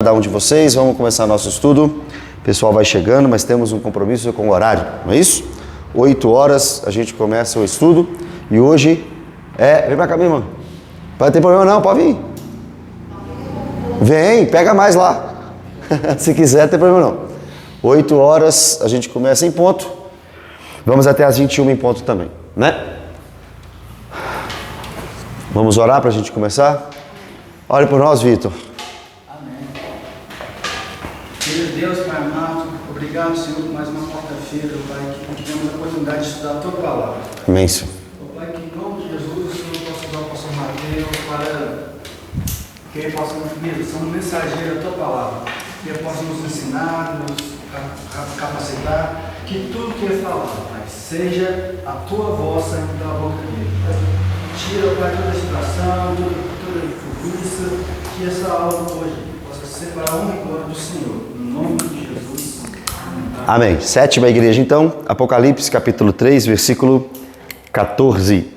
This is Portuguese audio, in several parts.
Cada um de vocês, vamos começar nosso estudo. O pessoal vai chegando, mas temos um compromisso com o horário, não é isso? 8 horas a gente começa o estudo e hoje vem pra cá, minha irmã. Não tem problema não, pode vir. Vem, pega mais lá. Se quiser, não tem problema não. 8 horas a gente começa em ponto. Vamos até as 21 em ponto também, né? Vamos orar para a gente começar? Ore por nós, Vitor. Querido Deus, Pai amado, obrigado, Senhor, por mais uma quarta-feira, Pai, que tivemos a oportunidade de estudar a Tua Palavra. Amém, Senhor. Pai, que em nome de Jesus, o Senhor possa dar ao pastor Mateus para que ele possa, ser um mensageiro da Tua Palavra, que ele possa nos ensinar, nos capacitar, que tudo que ele falar, Pai, seja a Tua voz saindo da boca dele. Tira, Pai, toda a distração, toda a preguiça, que essa aula hoje possa ser para a honra e glória do Senhor. Em nome de Jesus. Amém. Sétima igreja, então, Apocalipse capítulo 3, versículo 14.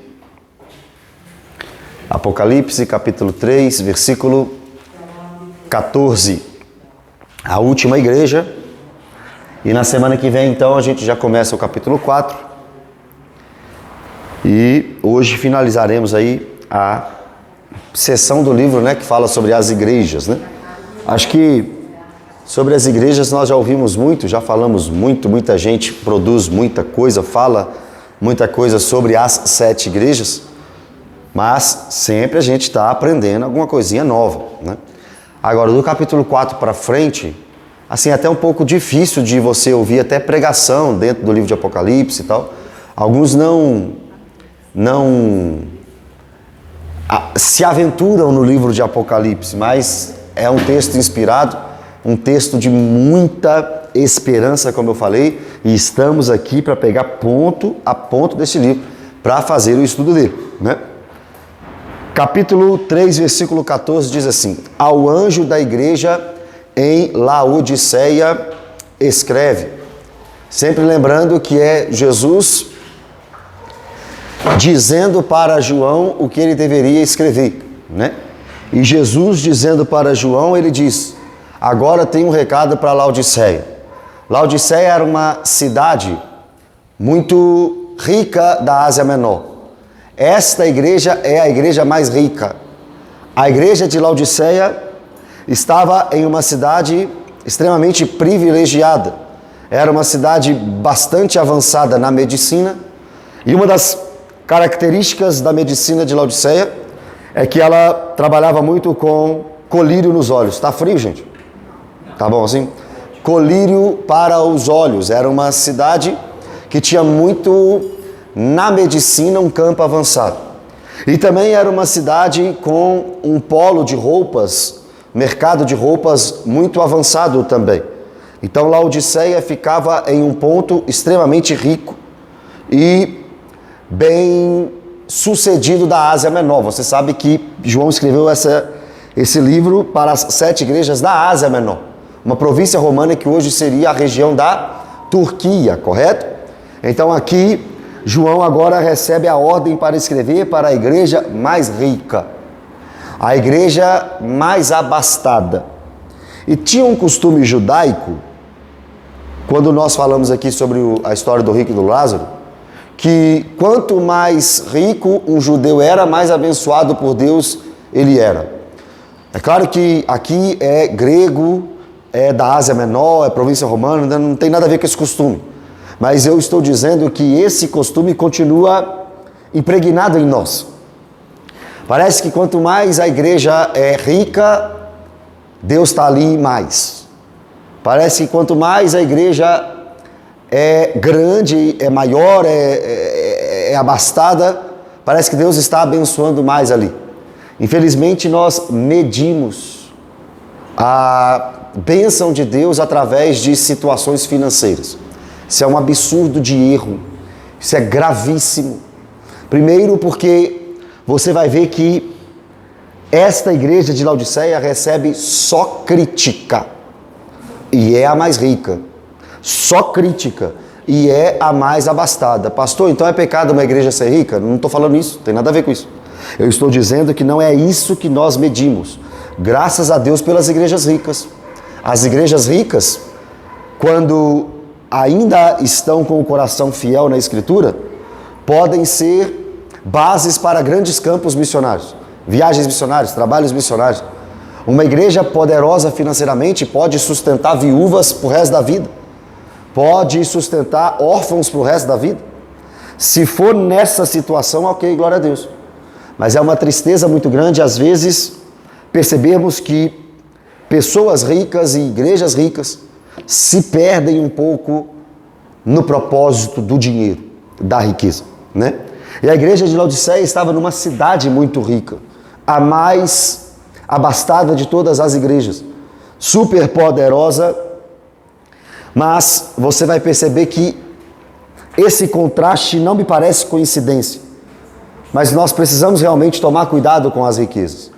Apocalipse capítulo 3, versículo 14. A última igreja. E na semana que vem, então, a gente já começa o capítulo 4. E hoje finalizaremos aí a sessão do livro, né, que fala sobre as igrejas, né? Acho que sobre as igrejas nós já ouvimos muito, já falamos muito, muita gente produz muita coisa, fala muita coisa sobre as 7 igrejas, mas sempre a gente está aprendendo alguma coisinha nova, né? Agora, do capítulo 4 para frente, assim, é até um pouco difícil de você ouvir até pregação dentro do livro de Apocalipse e tal. Alguns não se aventuram no livro de Apocalipse, mas é um texto inspirado, um texto de muita esperança, como eu falei, e estamos aqui para pegar ponto a ponto desse livro, para fazer o estudo dele, né? Capítulo 3, versículo 14 diz assim: ao anjo da igreja em Laodiceia escreve. Sempre lembrando que é Jesus dizendo para João o que ele deveria escrever, né? E Jesus dizendo para João, ele diz: agora tem um recado para Laodiceia. Laodiceia era uma cidade muito rica da Ásia Menor. Esta igreja é a igreja mais rica. A igreja de Laodiceia estava em uma cidade extremamente privilegiada. Era uma cidade bastante avançada na medicina. E uma das características da medicina de Laodiceia é que ela trabalhava muito com colírio nos olhos. Tá frio, gente? Tá bom assim? Colírio para os olhos. Era uma cidade que tinha muito, na medicina, um campo avançado. E também era uma cidade com um polo de roupas, mercado de roupas muito avançado também. Então Laodiceia ficava em um ponto extremamente rico e bem sucedido da Ásia Menor. Você sabe que João escreveu esse livro para as 7 igrejas da Ásia Menor, uma província romana que hoje seria a região da Turquia, correto? Então aqui João agora recebe a ordem para escrever para a igreja mais rica, a igreja mais abastada. E tinha um costume judaico, quando nós falamos aqui sobre a história do rico e do Lázaro, que quanto mais rico um judeu era, mais abençoado por Deus ele era. É claro que aqui é grego, é da Ásia Menor, é província romana, não tem nada a ver com esse costume. Mas eu estou dizendo que esse costume continua impregnado em nós. Parece que quanto mais a igreja é rica, Deus está ali mais. Parece que quanto mais a igreja é grande, é maior, é abastada, parece que Deus está abençoando mais ali. Infelizmente nós medimos a bênção de Deus através de situações financeiras. Isso é um absurdo de erro, isso é gravíssimo. Primeiro porque você vai ver que esta igreja de Laodiceia recebe só crítica, e é a mais rica. Só crítica, e é a mais abastada. Pastor, então é pecado uma igreja ser rica? Não estou falando isso, não tem nada a ver com isso. Eu estou dizendo que não é isso que nós medimos. Graças a Deus pelas igrejas ricas. As igrejas ricas, quando ainda estão com o coração fiel na Escritura, podem ser bases para grandes campos missionários, viagens missionárias, trabalhos missionários. Uma igreja poderosa financeiramente pode sustentar viúvas para o resto da vida, pode sustentar órfãos para o resto da vida. Se for nessa situação, ok, glória a Deus. Mas é uma tristeza muito grande, às vezes, percebermos que pessoas ricas e igrejas ricas se perdem um pouco no propósito do dinheiro, da riqueza, né? E a igreja de Laodiceia estava numa cidade muito rica, a mais abastada de todas as igrejas, super poderosa, mas você vai perceber que esse contraste não me parece coincidência, mas nós precisamos realmente tomar cuidado com as riquezas.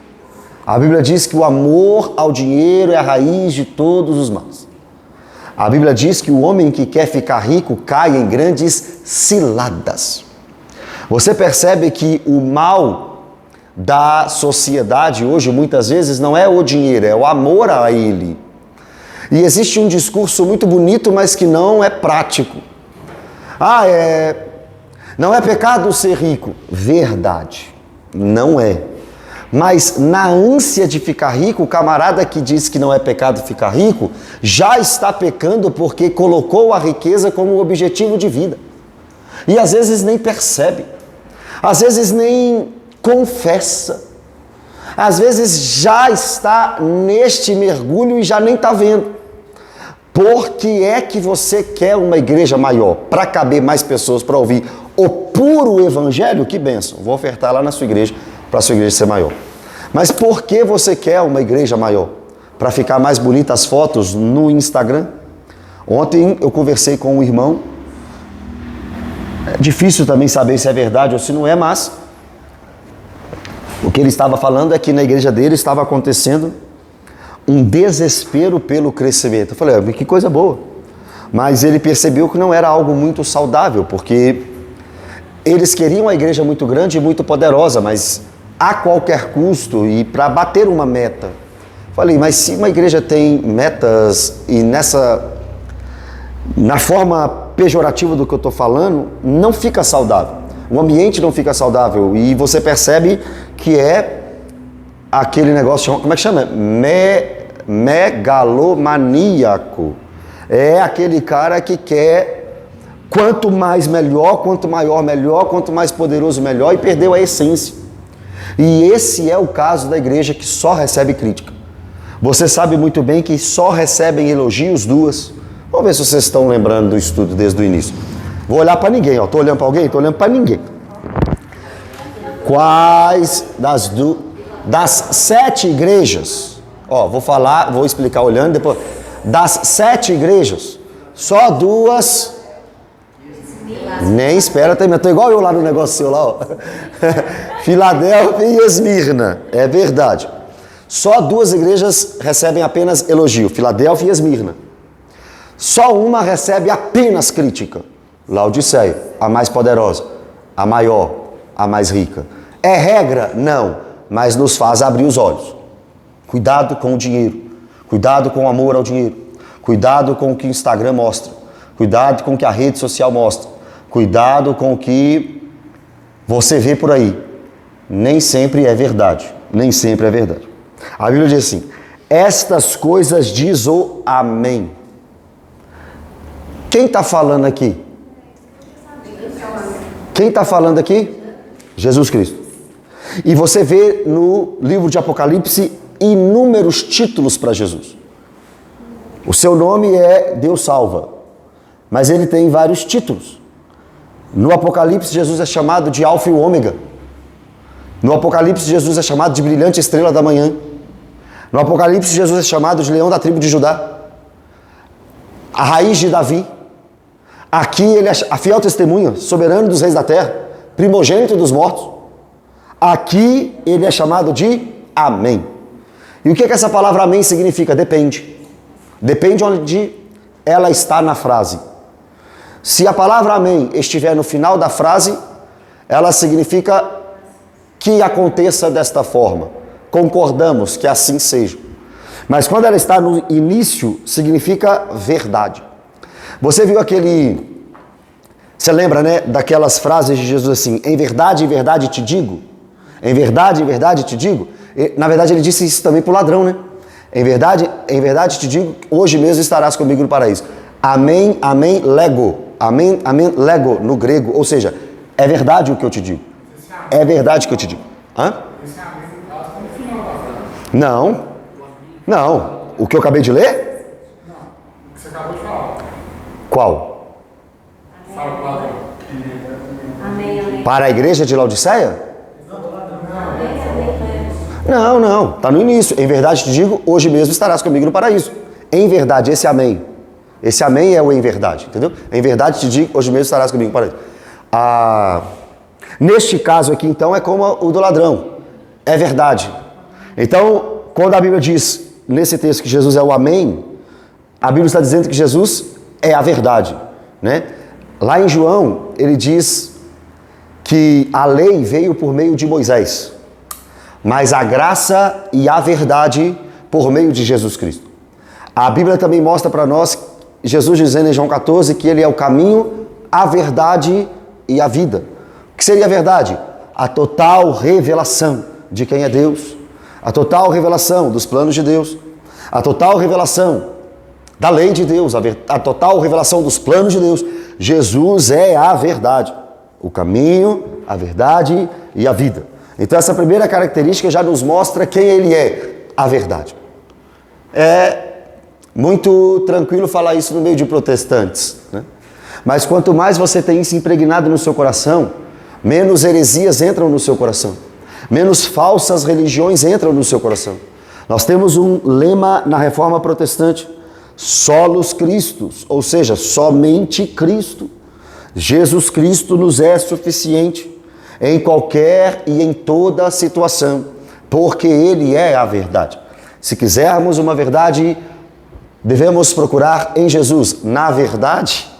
A Bíblia diz que o amor ao dinheiro é a raiz de todos os males. A Bíblia diz que o homem que quer ficar rico cai em grandes ciladas. Você percebe que o mal da sociedade hoje, muitas vezes, não é o dinheiro, é o amor a ele. E existe um discurso muito bonito, mas que não é prático. Não é pecado ser rico. Verdade, não é. Mas na ânsia de ficar rico, o camarada que diz que não é pecado ficar rico, já está pecando porque colocou a riqueza como objetivo de vida. E às vezes nem percebe, às vezes nem confessa, às vezes já está neste mergulho e já nem está vendo. Por que é que você quer uma igreja maior? Para caber mais pessoas para ouvir o puro evangelho? Que bênção, vou ofertar lá na sua igreja, para a sua igreja ser maior. Mas por que você quer uma igreja maior? Para ficar mais bonitas as fotos no Instagram? Ontem eu conversei com um irmão, é difícil também saber se é verdade ou se não é, mas o que ele estava falando é que na igreja dele estava acontecendo um desespero pelo crescimento. Eu falei, que coisa boa. Mas ele percebeu que não era algo muito saudável, porque eles queriam uma igreja muito grande e muito poderosa, mas a qualquer custo e para bater uma meta. Falei, mas se uma igreja tem metas e na forma pejorativa do que eu estou falando, não fica saudável. O ambiente não fica saudável e você percebe que é aquele negócio, como é que chama? Megalomaníaco. É aquele cara que quer quanto mais melhor, quanto maior melhor, quanto mais poderoso melhor, e perdeu a essência. E esse é o caso da igreja que só recebe crítica. Você sabe muito bem que só recebem elogios duas. Vamos ver se vocês estão lembrando do estudo desde o início. Vou olhar para ninguém, ó. Estou olhando para alguém? Estou olhando para ninguém. Quais das 7 igrejas, vou explicar olhando depois. Das 7 igrejas, só 2. Nem espera terminar. Estou igual eu lá no negócio seu lá, ó. Filadélfia e Esmirna. É verdade. Só 2 igrejas recebem apenas elogio. Filadélfia e Esmirna. Só uma recebe apenas crítica. Laodiceia, a mais poderosa, a maior, a mais rica. É regra? Não. Mas nos faz abrir os olhos. Cuidado com o dinheiro. Cuidado com o amor ao dinheiro. Cuidado com o que o Instagram mostra. Cuidado com o que a rede social mostra. Cuidado com o que você vê por aí. Nem sempre é verdade. Nem sempre é verdade. A Bíblia diz assim: estas coisas diz o Amém. Quem está falando aqui? Quem está falando aqui? Jesus Cristo. E você vê no livro de Apocalipse inúmeros títulos para Jesus. O seu nome é Deus Salva, mas ele tem vários títulos. No Apocalipse, Jesus é chamado de Alfa e Ômega. No Apocalipse, Jesus é chamado de brilhante estrela da manhã. No Apocalipse, Jesus é chamado de leão da tribo de Judá, a raiz de Davi. Aqui ele é a fiel testemunha, soberano dos reis da terra, primogênito dos mortos. Aqui ele é chamado de Amém. E o que essa palavra Amém significa? Depende. Depende onde ela está na frase. Se a palavra Amém estiver no final da frase, ela significa que aconteça desta forma. concordamos que assim seja. Mas quando ela está no início, significa verdade. Você viu aquele... Você lembra, né, daquelas frases de Jesus assim, em verdade te digo? Em verdade te digo? E, na verdade, ele disse isso também para o ladrão, né? Em verdade te digo, hoje mesmo estarás comigo no paraíso. Amém, amém, lego. Amém, amém, lego no grego. Ou seja, é verdade o que eu te digo. É verdade o que eu te digo. Hã? Não. Não. O que eu acabei de ler? Não. O que você acabou de falar. Qual? Fala pro ladrão. Amém, amém. Para a igreja de Laodiceia? Não. Está no início. Em verdade te digo, hoje mesmo estarás comigo no paraíso. Em verdade, esse amém. Esse amém é o em verdade, entendeu? Em verdade te digo, hoje mesmo estarás comigo no paraíso. Neste caso aqui, então, é como o do ladrão. É verdade. Então, quando a Bíblia diz, nesse texto, que Jesus é o amém, a Bíblia está dizendo que Jesus é a verdade, né? Lá em João, ele diz que a lei veio por meio de Moisés, mas a graça e a verdade por meio de Jesus Cristo. A Bíblia também mostra para nós, Jesus dizendo em João 14, que ele é o caminho, a verdade e a vida. O que seria a verdade? A total revelação de quem é Deus, a total revelação dos planos de Deus, a total revelação da lei de Deus, a total revelação dos planos de Deus. Jesus é a verdade, o caminho, a verdade e a vida. Então essa primeira característica já nos mostra quem ele é, a verdade. É muito tranquilo falar isso no meio de protestantes, né? Mas quanto mais você tem isso impregnado no seu coração, menos heresias entram no seu coração, menos falsas religiões entram no seu coração. Nós temos um lema na Reforma Protestante, solos Christus, ou seja, somente Cristo. Jesus Cristo nos é suficiente em qualquer e em toda situação, porque Ele é a verdade. Se quisermos uma verdade, devemos procurar em Jesus. Na verdade,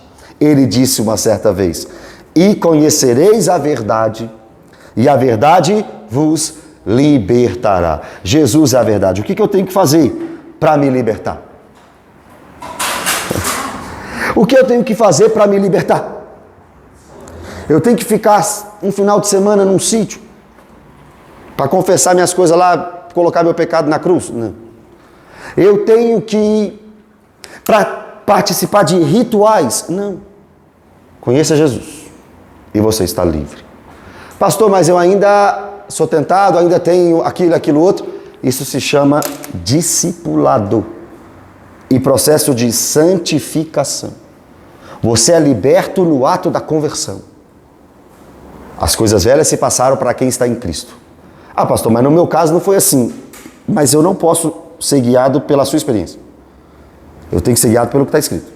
Ele disse uma certa vez, e conhecereis a verdade, e a verdade vos libertará. Jesus é a verdade. O que eu tenho que fazer para me libertar? O que eu tenho que fazer para me libertar? Eu tenho que ficar um final de semana num sítio para confessar minhas coisas lá, colocar meu pecado na cruz? Não. Eu tenho que para participar de rituais? Não. Conheça Jesus e você está livre. Pastor, mas eu ainda sou tentado, ainda tenho aquilo outro. Isso se chama discipulado e processo de santificação. Você é liberto no ato da conversão. As coisas velhas se passaram para quem está em Cristo. Ah, pastor, mas no meu caso não foi assim. Mas eu não posso ser guiado pela sua experiência. Eu tenho que ser guiado pelo que está escrito.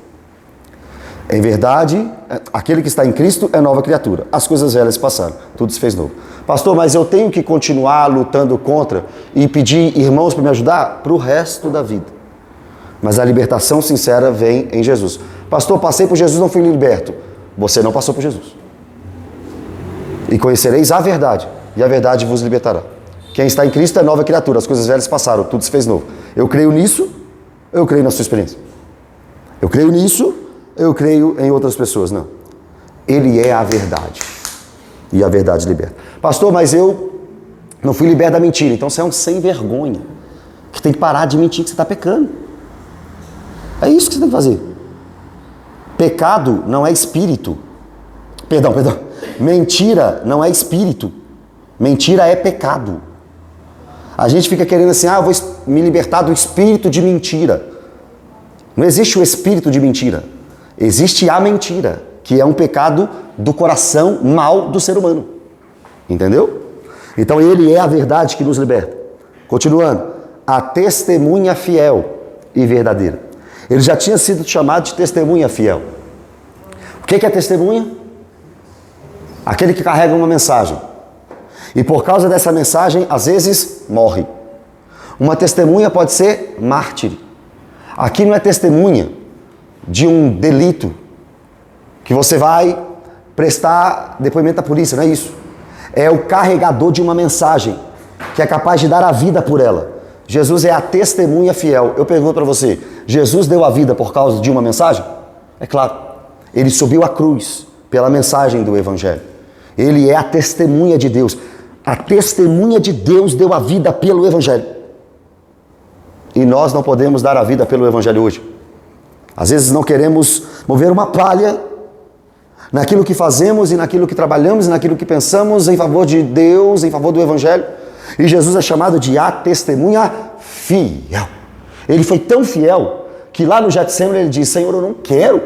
Em verdade, aquele que está em Cristo é nova criatura. As coisas velhas se passaram, tudo se fez novo. Pastor, mas eu tenho que continuar lutando contra e pedir irmãos para me ajudar para o resto da vida. Mas a libertação sincera vem em Jesus. Pastor, passei por Jesus, não fui liberto. Você não passou por Jesus. E conhecereis a verdade, e a verdade vos libertará. Quem está em Cristo é nova criatura, as coisas velhas passaram, tudo se fez novo. Eu creio nisso, eu creio na sua experiência. Eu creio nisso, eu creio em outras pessoas. Não. Ele é a verdade. E a verdade liberta. Pastor, mas eu não fui liberto da mentira. Então você é um sem vergonha. Que tem que parar de mentir que você está pecando. É isso que você tem que fazer. Pecado não é espírito. Perdão. Mentira não é espírito. Mentira é pecado. A gente fica querendo assim, eu vou me libertar do espírito de mentira. Não existe o espírito de mentira. Existe a mentira, que é um pecado do coração mau do ser humano. Entendeu? Então ele é a verdade que nos liberta. Continuando. A testemunha fiel e verdadeira. Ele já tinha sido chamado de testemunha fiel. O que é testemunha? Aquele que carrega uma mensagem. E por causa dessa mensagem, às vezes, morre. Uma testemunha pode ser mártir. Aqui não é testemunha de um delito que você vai prestar depoimento à polícia, não é isso. É o carregador de uma mensagem. que é capaz de dar a vida por ela. Jesus é a testemunha fiel. Eu pergunto para você, Jesus deu a vida por causa de uma mensagem? É claro. Ele subiu à cruz pela mensagem do Evangelho. Ele é a testemunha de Deus. A testemunha de Deus deu a vida pelo Evangelho. E nós não podemos dar a vida pelo Evangelho hoje. Às vezes não queremos mover uma palha naquilo que fazemos e naquilo que trabalhamos e naquilo que pensamos em favor de Deus, em favor do Evangelho. E Jesus é chamado de a testemunha fiel. Ele foi tão fiel que lá no Getsemane ele disse: Senhor, eu não quero.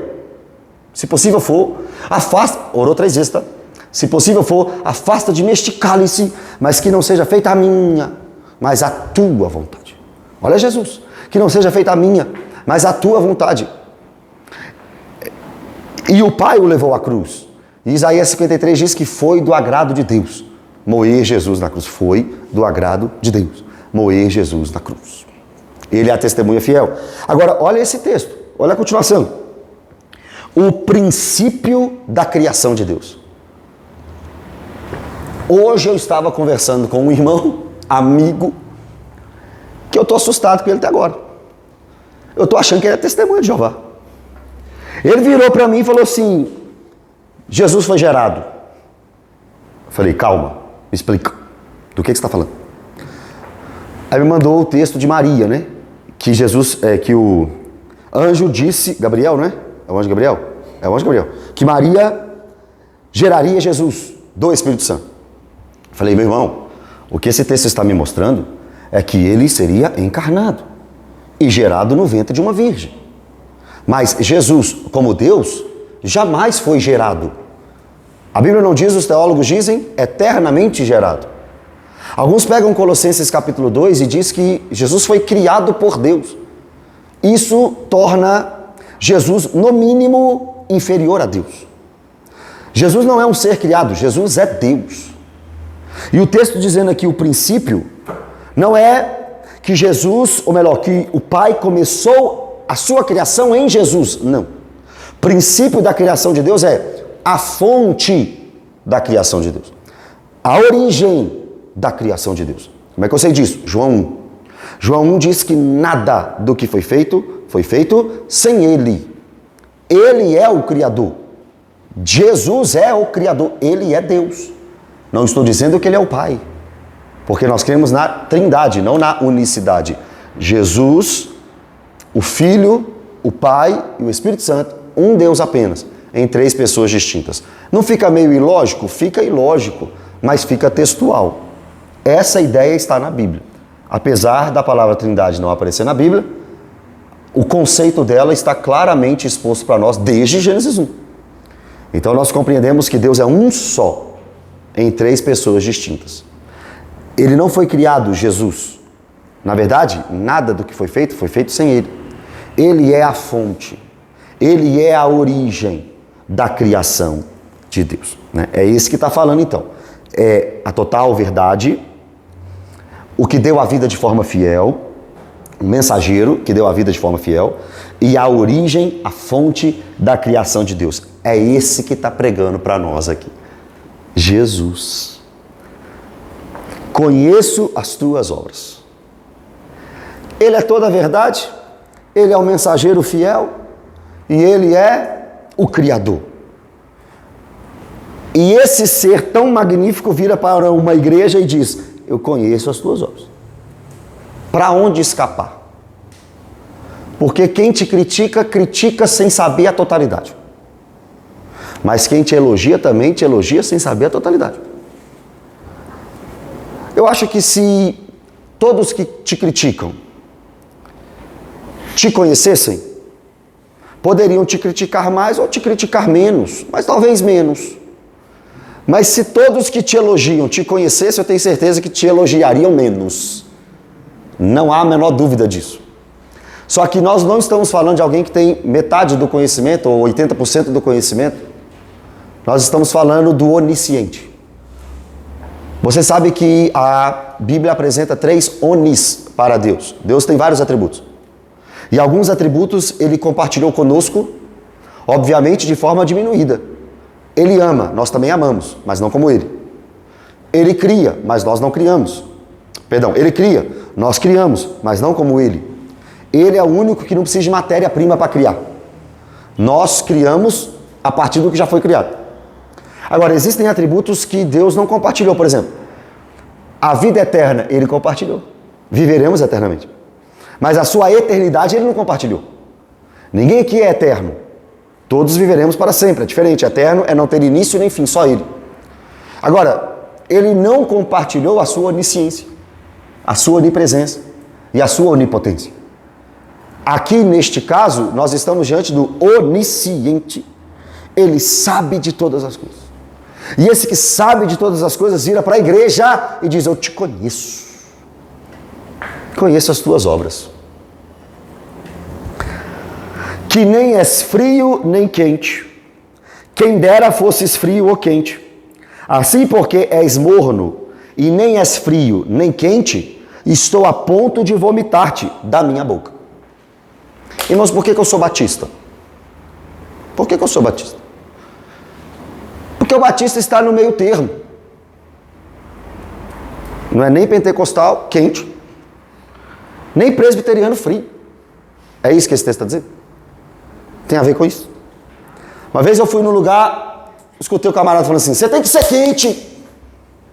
Se possível for, afasta. Orou 3 vezes, tá? Se possível for, afasta de mim este cálice, mas que não seja feita a minha, mas a tua vontade. Olha Jesus, que não seja feita a minha, mas a tua vontade. E o Pai o levou à cruz. E Isaías 53 diz que foi do agrado de Deus moer Jesus na cruz. Foi do agrado de Deus moer Jesus na cruz. Ele é a testemunha fiel. Agora, olha esse texto, olha a continuação. O princípio da criação de Deus. Hoje eu estava conversando com um irmão, amigo, que eu estou assustado com ele até agora. Eu estou achando que ele é testemunha de Jeová. Ele virou para mim e falou assim: Jesus foi gerado. Eu falei: calma, me explica. Do que você está falando? Aí me mandou o texto de Maria, né? Que Jesus, que o anjo disse, Gabriel, né? É o anjo Gabriel? É o anjo Gabriel. Que Maria geraria Jesus do Espírito Santo. Eu falei: meu irmão, o que esse texto está me mostrando é que ele seria encarnado e gerado no ventre de uma virgem. Mas Jesus, como Deus, jamais foi gerado. A Bíblia não diz, os teólogos dizem, eternamente gerado. Alguns pegam Colossenses capítulo 2 e diz que Jesus foi criado por Deus. Isso torna Jesus, no mínimo, inferior a Deus. Jesus não é um ser criado, Jesus é Deus. E o texto dizendo aqui o princípio, não é que Jesus, ou melhor, que o Pai começou a sua criação em Jesus. Não. O princípio da criação de Deus é a fonte da criação de Deus. A origem da criação de Deus. Como é que eu sei disso? João 1. João 1 diz que nada do que foi feito sem Ele. Ele é o Criador. Jesus é o Criador. Ele é Deus. Não estou dizendo que Ele é o Pai. Porque nós cremos na Trindade, não na unicidade. Jesus, o Filho, o Pai e o Espírito Santo, um Deus apenas, em 3 pessoas distintas. Não fica meio ilógico? Fica ilógico, mas fica textual. Essa ideia está na Bíblia. Apesar da palavra Trindade não aparecer na Bíblia, o conceito dela está claramente exposto para nós desde Gênesis 1. Então nós compreendemos que Deus é um só, em 3 pessoas distintas. Ele não foi criado, Jesus. Na verdade, nada do que foi feito sem Ele. Ele é a fonte. Ele é a origem da criação de Deus. Né? É isso que está falando então. É a total verdade, o que deu a vida de forma fiel, o mensageiro que deu a vida de forma fiel, e a origem, a fonte da criação de Deus. É esse que está pregando para nós aqui. Jesus. Conheço as tuas obras. Ele é toda a verdade, Ele é o mensageiro fiel e Ele é o Criador. E esse ser tão magnífico vira para uma igreja e diz: eu conheço as tuas obras. Para onde escapar? Porque quem te critica, critica sem saber a totalidade. Mas quem te elogia também te elogia sem saber a totalidade. Eu acho que se todos que te criticam te conhecessem, poderiam te criticar mais ou te criticar menos, mas talvez menos. Mas se todos que te elogiam te conhecessem, eu tenho certeza que te elogiariam menos. Não há a menor dúvida disso. Só que nós não estamos falando de alguém que tem metade do conhecimento ou 80% do conhecimento. Nós estamos falando do onisciente. Você sabe que a Bíblia apresenta 3 onis para Deus. Deus tem vários atributos. E alguns atributos Ele compartilhou conosco, obviamente de forma diminuída. Ele ama, nós também amamos, mas não como Ele. Ele cria, mas nós não criamos. Perdão, ele cria, nós criamos, mas não como ele. Ele é o único que não precisa de matéria-prima para criar. Nós criamos a partir do que já foi criado. Agora, existem atributos que Deus não compartilhou, por exemplo. A vida eterna, ele compartilhou. Viveremos eternamente. Mas a sua eternidade, ele não compartilhou. Ninguém aqui é eterno. Todos viveremos para sempre. É diferente. Eterno é não ter início nem fim, só ele. Agora, ele não compartilhou a sua onisciência, a sua onipresença e a sua onipotência. Aqui, neste caso, nós estamos diante do onisciente. Ele sabe de todas as coisas. E esse que sabe de todas as coisas vira para a igreja e diz: eu te conheço. Conheço as tuas obras. Que nem és frio nem quente. Quem dera fosses frio ou quente. Assim, porque és morno e nem és frio nem quente, estou a ponto de vomitar-te da minha boca. Irmãos, por que eu sou batista? Por que eu sou batista? Porque o batista está no meio termo. Não é nem pentecostal quente, nem presbiteriano frio. É isso que esse texto está dizendo? Tem a ver com isso? Uma vez eu fui num lugar, escutei o camarada falando assim: você tem que ser quente.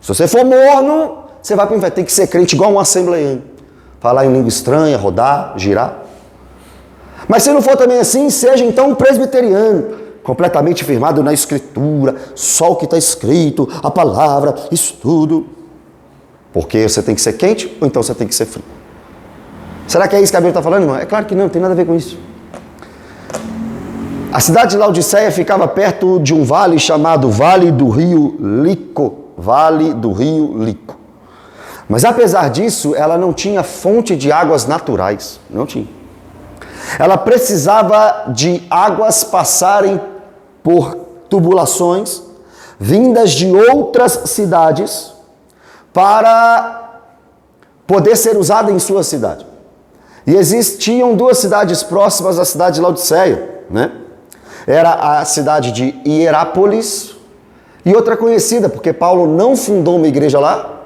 Se você for morno, você vai para o inferno. Tem que ser crente igual um assembleiano. Falar em língua estranha, rodar, girar. Mas se não for também assim, seja então um presbiteriano, completamente firmado na Escritura, só o que está escrito, a palavra, isso tudo. Porque você tem que ser quente ou então você tem que ser frio? Será que é isso que a Bíblia está falando, irmão? É claro que não, tem nada a ver com isso. A cidade de Laodiceia ficava perto de um vale chamado Vale do Rio Lico. Vale do Rio Lico. Mas apesar disso, ela não tinha fonte de águas naturais. Não tinha. Ela precisava de águas passarem por tubulações vindas de outras cidades para poder ser usada em sua cidade. E existiam duas cidades próximas à cidade de Laodiceia, né? Era a cidade de Hierápolis e outra conhecida, porque Paulo não fundou uma igreja lá,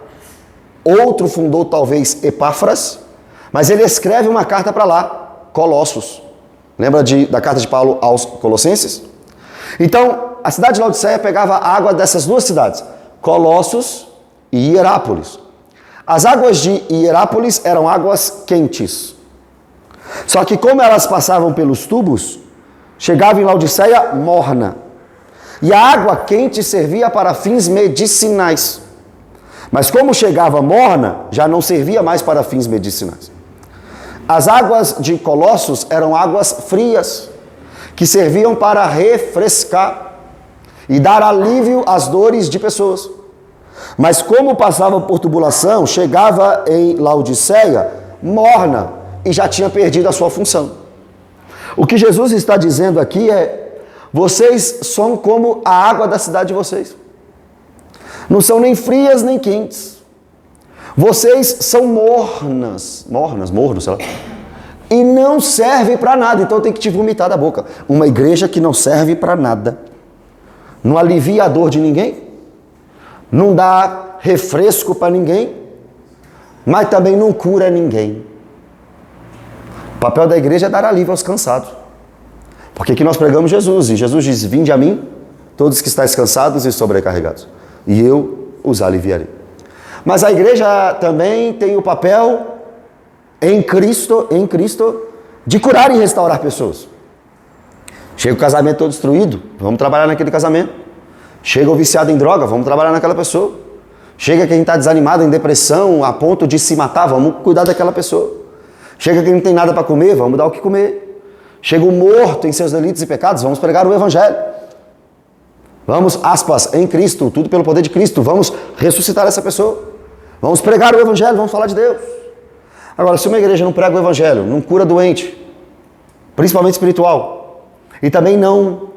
outro fundou talvez Epáfras, mas ele escreve uma carta para lá, Colossos. Lembra da carta de Paulo aos Colossenses? Então, a cidade de Laodiceia pegava água dessas duas cidades, Colossos e Hierápolis. As águas de Hierápolis eram águas quentes. Só que como elas passavam pelos tubos, chegava em Laodiceia morna. E a água quente servia para fins medicinais. Mas como chegava morna, já não servia mais para fins medicinais. As águas de Colossos eram águas frias, que serviam para refrescar e dar alívio às dores de pessoas. Mas como passava por tubulação, chegava em Laodiceia morna e já tinha perdido a sua função. O que Jesus está dizendo aqui é: vocês são como a água da cidade de vocês. Não são nem frias nem quentes. Vocês são mornos, sei lá. E não serve para nada, então tem que te vomitar da boca. Uma igreja que não serve para nada, não alivia a dor de ninguém, não dá refresco para ninguém, mas também não cura ninguém. O papel da igreja é dar alívio aos cansados. Porque aqui nós pregamos Jesus, e Jesus diz: vinde a mim, todos que estáis cansados e sobrecarregados, e eu os aliviarei. Mas a igreja também tem o papel em Cristo, de curar e restaurar pessoas. Chega o casamento todo destruído, vamos trabalhar naquele casamento. Chega o viciado em droga, vamos trabalhar naquela pessoa. Chega quem está desanimado, em depressão, a ponto de se matar, vamos cuidar daquela pessoa. Chega quem não tem nada para comer, vamos dar o que comer. Chega o morto em seus delitos e pecados, vamos pregar o Evangelho. Vamos, aspas, em Cristo, tudo pelo poder de Cristo, vamos ressuscitar essa pessoa. Vamos pregar o Evangelho, vamos falar de Deus. Agora, se uma igreja não prega o Evangelho, não cura doente, principalmente espiritual, e também não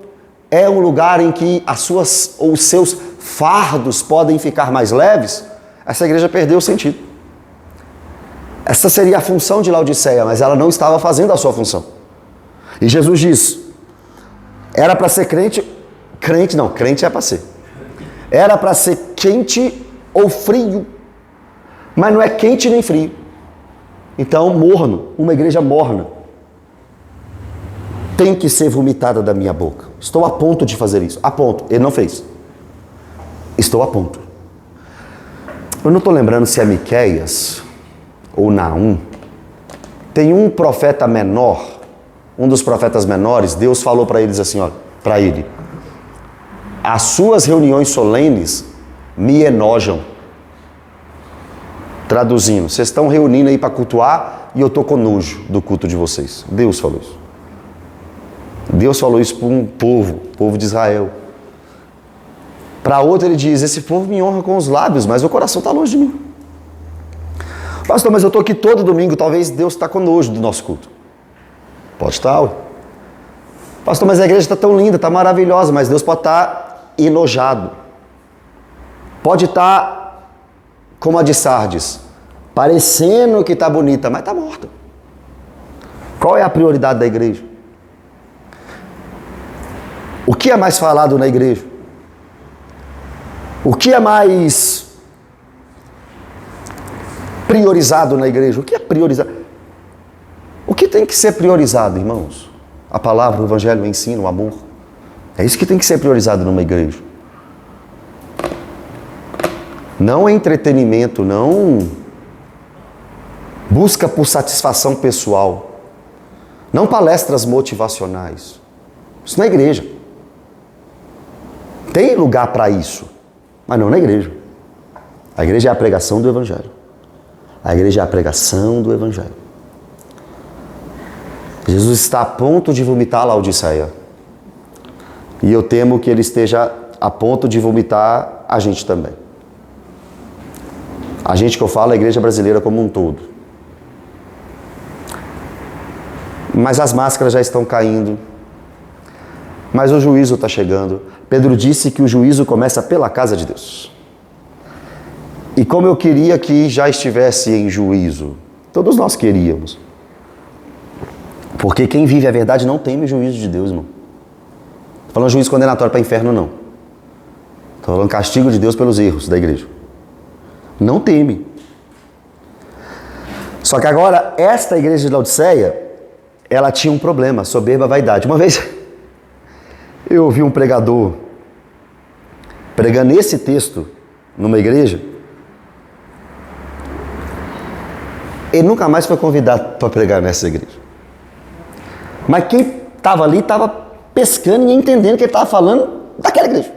é um lugar em que as suas ou os seus fardos podem ficar mais leves, essa igreja perdeu o sentido. Essa seria a função de Laodiceia, mas ela não estava fazendo a sua função. E Jesus diz: era para ser crente é para ser. Era para ser quente ou frio. Mas não é quente nem frio. Então, morno, uma igreja morna, tem que ser vomitada da minha boca. Estou a ponto de fazer isso. A ponto. Ele não fez. Estou a ponto. Eu não estou lembrando se é Miqueias ou Naum. Tem um profeta menor, um dos profetas menores, Deus falou para eles assim, olha, para ele: as suas reuniões solenes me enojam. Traduzindo, vocês estão reunindo aí para cultuar e eu estou com nojo do culto de vocês. Deus falou isso. Deus falou isso para um povo de Israel. Para outro ele diz: esse povo me honra com os lábios, mas o coração está longe de mim. Pastor, mas eu estou aqui todo domingo, talvez Deus está com nojo do nosso culto. Pode estar, ué. Pastor, mas a igreja está tão linda, está maravilhosa, mas Deus pode estar enojado. Pode estar como a de Sardes, parecendo que está bonita, mas está morta. Qual é a prioridade da igreja? O que é mais falado na igreja? O que é mais priorizado na igreja? O que é priorizado? O que tem que ser priorizado, irmãos? A palavra, o evangelho, o ensino, o amor. É isso que tem que ser priorizado numa igreja. Não entretenimento, não busca por satisfação pessoal. Não palestras motivacionais. Isso não é igreja. Tem lugar para isso, mas não na igreja. A igreja é a pregação do evangelho. A igreja é a pregação do evangelho. Jesus está a ponto de vomitar a Laodiceia. E eu temo que ele esteja a ponto de vomitar a gente também. A gente que eu falo é a igreja brasileira como um todo. Mas as máscaras já estão caindo. Mas o juízo está chegando. Pedro disse que o juízo começa pela casa de Deus. E como eu queria que já estivesse em juízo, todos nós queríamos. Porque quem vive a verdade não teme o juízo de Deus, irmão. Estou falando juízo condenatório para inferno, não. Estou falando castigo de Deus pelos erros da igreja. Não teme. Só que agora, esta igreja de Laodiceia, ela tinha um problema, soberba, vaidade. Uma vez eu ouvi um pregador pregando esse texto numa igreja. Ele nunca mais foi convidado para pregar nessa igreja. Mas quem estava ali estava pescando e entendendo que ele estava falando daquela igreja.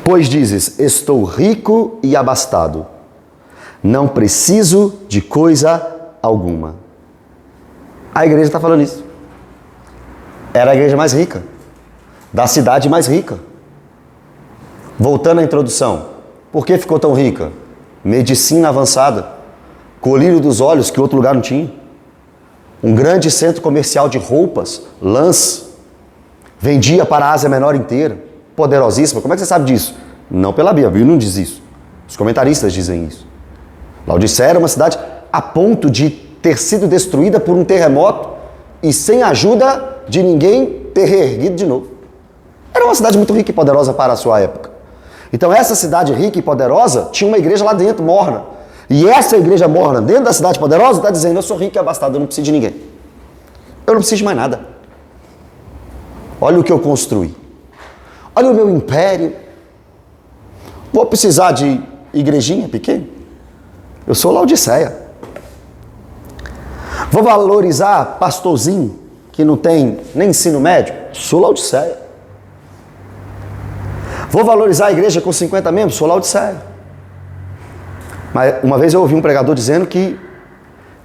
Pois dizes: estou rico e abastado, não preciso de coisa alguma. A igreja está falando isso. Era a igreja mais rica, da cidade mais rica. Voltando à introdução, por que ficou tão rica? Medicina avançada, colírio dos olhos que outro lugar não tinha, um grande centro comercial de roupas, lãs, vendia para a Ásia Menor inteira, poderosíssima. Como é que você sabe disso? Não pela Bíblia, a Bíblia não diz isso. Os comentaristas dizem isso. Laodiceia era uma cidade a ponto de ter sido destruída por um terremoto e sem ajuda de ninguém ter reerguido de novo. Era uma cidade muito rica e poderosa para a sua época. Então essa cidade rica e poderosa tinha uma igreja lá dentro, morna. E essa igreja morna, dentro da cidade poderosa, está dizendo: eu sou rico e abastado, eu não preciso de ninguém. Eu não preciso de mais nada. Olha o que eu construí. Olha o meu império. Vou precisar de igrejinha pequena? Eu sou Laodiceia. Vou valorizar pastorzinho que não tem nem ensino médio? Sou Laodiceia. Vou valorizar a igreja com 50 membros? Sou Laodiceia. Mas uma vez eu ouvi um pregador dizendo que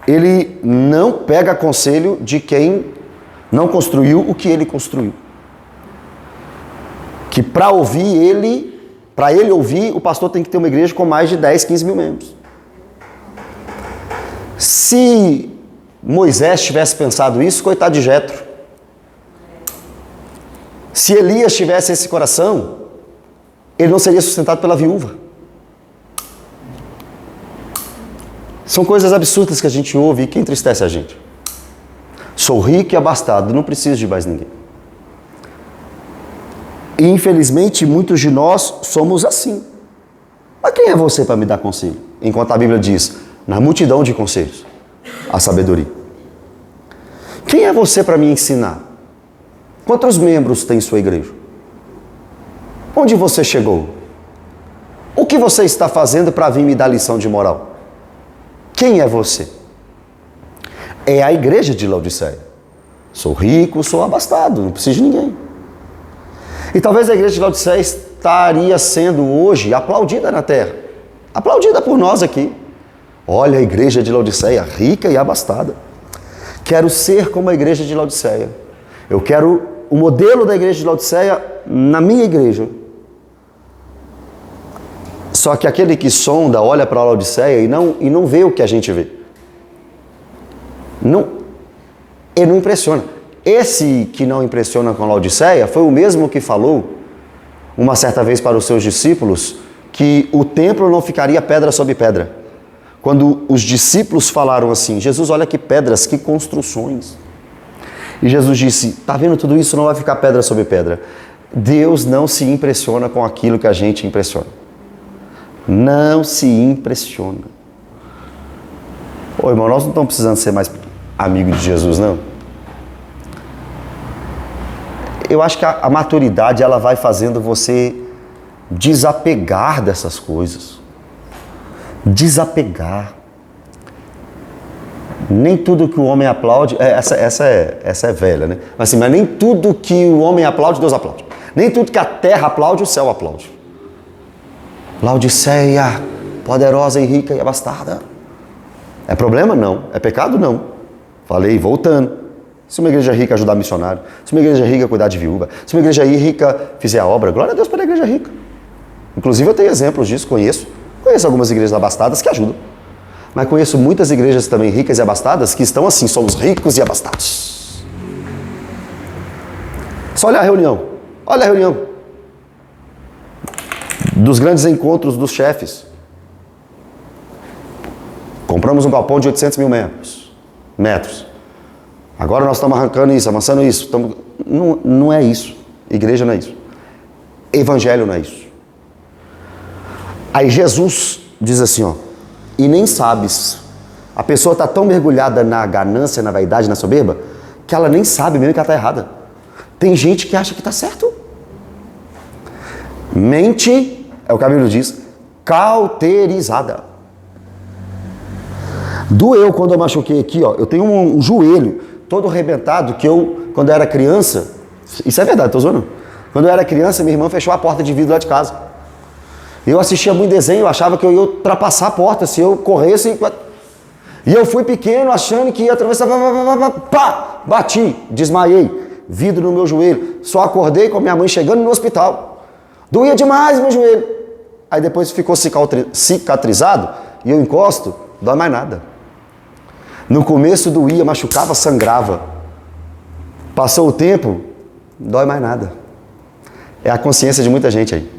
ele não pega conselho de quem não construiu o que ele construiu. Que para ele ouvir, o pastor tem que ter uma igreja com mais de 10, 15 mil membros. Se Moisés tivesse pensado isso, coitado de Jetro. Se Elias tivesse esse coração, ele não seria sustentado pela viúva. São coisas absurdas que a gente ouve e que entristece a gente. Sou rico e abastado, não preciso de mais ninguém. E infelizmente muitos de nós somos assim. Mas quem é você para me dar conselho? Enquanto a Bíblia diz, na multidão de conselhos, a sabedoria. Quem é você para me ensinar? Quantos membros tem sua igreja? Onde você chegou? O que você está fazendo para vir me dar lição de moral? Quem é você? É a igreja de Laodiceia. Sou rico, sou abastado, não preciso de ninguém. E talvez a igreja de Laodiceia estaria sendo hoje aplaudida na terra. Aplaudida por nós aqui. Olha a igreja de Laodiceia, rica e abastada. Quero ser como a igreja de Laodiceia. Eu quero o modelo da igreja de Laodiceia na minha igreja. Só que aquele que sonda, olha para a Laodiceia e não vê o que a gente vê. Ele não impressiona. Esse que não impressiona com a Laodiceia foi o mesmo que falou uma certa vez para os seus discípulos que o templo não ficaria pedra sobre pedra. Quando os discípulos falaram assim, Jesus, olha que pedras, que construções. E Jesus disse, está vendo tudo isso? Não vai ficar pedra sobre pedra. Deus não se impressiona com aquilo que a gente impressiona. Não se impressiona. Ô irmão, nós não estamos precisando ser mais amigos de Jesus, não? Eu acho que a maturidade, ela vai fazendo você desapegar dessas coisas. Desapegar. Nem tudo que o homem aplaude, essa é velha, né? Mas, assim, mas nem tudo que o homem aplaude, Deus aplaude. Nem tudo que a terra aplaude, o céu aplaude. Laodiceia, poderosa e rica e abastada. É problema? Não. É pecado? Não. Falei, voltando. Se uma igreja rica ajudar missionário, se uma igreja rica cuidar de viúva, se uma igreja rica fizer a obra, glória a Deus para a igreja rica. Inclusive eu tenho exemplos disso, conheço algumas igrejas abastadas que ajudam. Mas conheço muitas igrejas também ricas e abastadas que estão assim, somos ricos e abastados. Só olha a reunião. Olha a reunião. Dos grandes encontros dos chefes. Compramos um galpão de 800 mil metros. Agora nós estamos arrancando isso, avançando isso. Não é isso. Igreja não é isso. Evangelho não é isso. Aí Jesus diz assim, ó. E nem sabes. A pessoa está tão mergulhada na ganância, na vaidade, na soberba, que ela nem sabe mesmo que ela está errada. Tem gente que acha que está certo. Mente, é o que a Bíblia diz, cauterizada. Doeu quando eu machuquei aqui, ó. Eu tenho um joelho todo arrebentado que eu, quando eu era criança, isso é verdade, estou zoando. Quando eu era criança, minha irmã fechou a porta de vidro lá de casa. Eu assistia muito desenho, eu achava que eu ia ultrapassar a porta se eu corresse. E eu fui pequeno, achando que ia atravessar, pá, bati, desmaiei, vidro no meu joelho. Só acordei com a minha mãe chegando no hospital. Doía demais meu joelho. Aí depois ficou cicatrizado e eu encosto, não dói mais nada. No começo doía, machucava, sangrava. Passou o tempo, não dói mais nada. É a consciência de muita gente aí.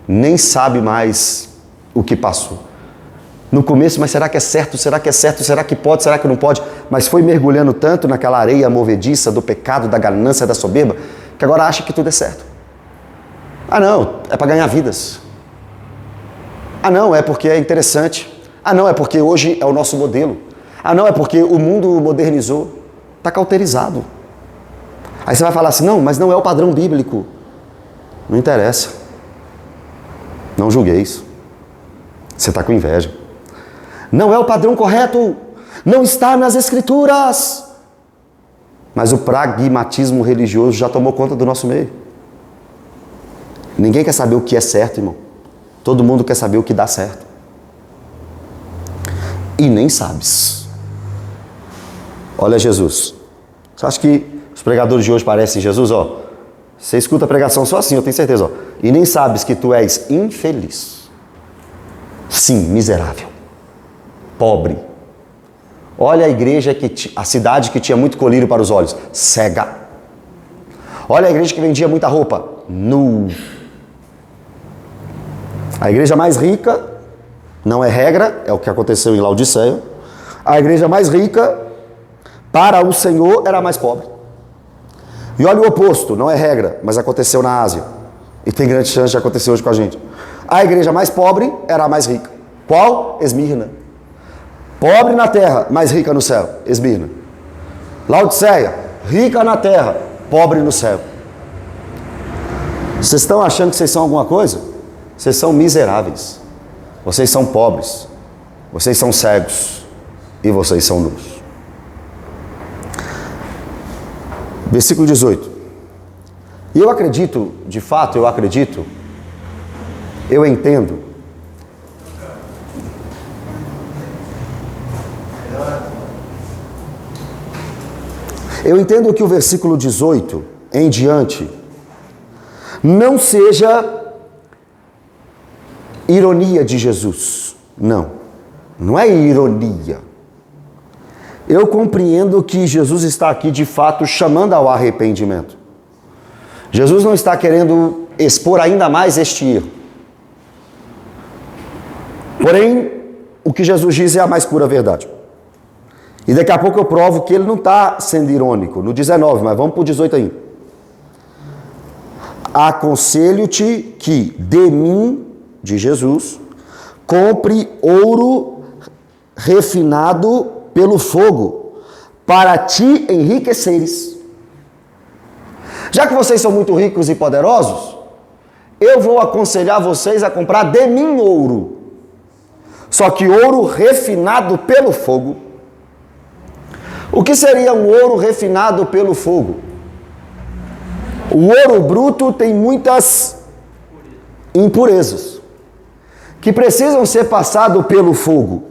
Nem sabe mais o que passou. No começo, mas será que é certo? Será que é certo? Será que pode? Será que não pode? Mas foi mergulhando tanto naquela areia movediça do pecado, da ganância, da soberba, que agora acha que tudo é certo. Ah não, é para ganhar vidas. Ah não, é porque é interessante. Ah não, é porque hoje é o nosso modelo. Ah não, é porque o mundo modernizou. Está cauterizado. Aí você vai falar assim, não, mas não é o padrão bíblico. Não interessa. Não julgueis. Você está com inveja. Não é o padrão correto. Não está nas escrituras. Mas o pragmatismo religioso já tomou conta do nosso meio. Ninguém quer saber o que é certo, irmão. Todo mundo quer saber o que dá certo. E nem sabes. Olha Jesus. Você acha que os pregadores de hoje parecem Jesus? Ó, você escuta a pregação só assim, eu tenho certeza. Ó. E nem sabes que tu és infeliz. Sim, miserável. Pobre. Olha a igreja, a cidade que tinha muito colírio para os olhos. Cega. Olha a igreja que vendia muita roupa. Nu. A igreja mais rica, não é regra, é o que aconteceu em Laodiceia. A igreja mais rica, para o Senhor, era a mais pobre. E olha o oposto, não é regra, mas aconteceu na Ásia. E tem grande chance de acontecer hoje com a gente. A igreja mais pobre era a mais rica. Qual? Esmirna. Pobre na terra, mas rica no céu. Esmirna. Laodiceia, rica na terra, pobre no céu. Vocês estão achando que vocês são alguma coisa? Vocês são miseráveis. Vocês são pobres. Vocês são cegos. E vocês são nus. Versículo 18. E eu acredito, de fato, eu entendo. Eu entendo que o versículo 18 em diante não seja ironia de Jesus. Não é ironia. Eu compreendo que Jesus está aqui de fato chamando ao arrependimento. Jesus não está querendo expor ainda mais este erro. Porém, o que Jesus diz é a mais pura verdade. E daqui a pouco eu provo que ele não está sendo irônico. No 19, mas vamos para o 18 ainda. Aconselho-te que de mim, de Jesus, compre ouro refinado pelo fogo, para ti enriqueceres. Já que vocês são muito ricos e poderosos, eu vou aconselhar vocês a comprar de mim ouro. Só que ouro refinado pelo fogo. O que seria um ouro refinado pelo fogo? O ouro bruto tem muitas impurezas que precisam ser passadas pelo fogo,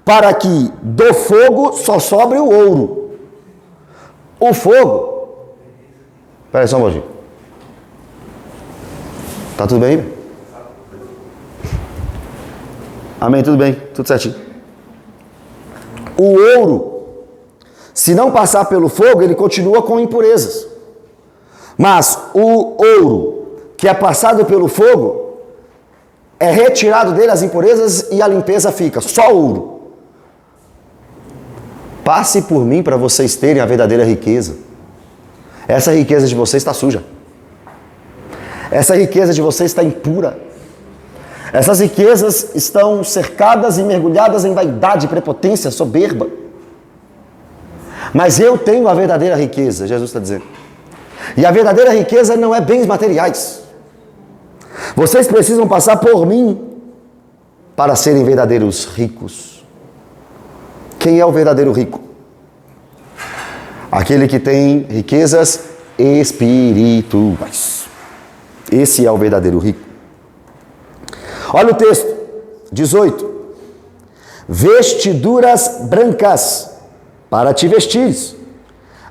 para que do fogo só sobre o ouro. O fogo... Espera aí só um pouquinho. Tá tudo bem? Amém, tudo bem, tudo certinho. O ouro, se não passar pelo fogo, ele continua com impurezas. Mas o ouro que é passado pelo fogo, é retirado dele as impurezas e a limpeza fica, só ouro. Passe por mim para vocês terem a verdadeira riqueza. Essa riqueza de vocês está suja. Essa riqueza de vocês está impura. Essas riquezas estão cercadas e mergulhadas em vaidade, prepotência, soberba. Mas eu tenho a verdadeira riqueza, Jesus está dizendo. E a verdadeira riqueza não é bens materiais. Vocês precisam passar por mim para serem verdadeiros ricos. Quem é o verdadeiro rico? Aquele que tem riquezas espirituais. Esse é o verdadeiro rico. Olha o texto, 18. Vestiduras brancas para te vestires,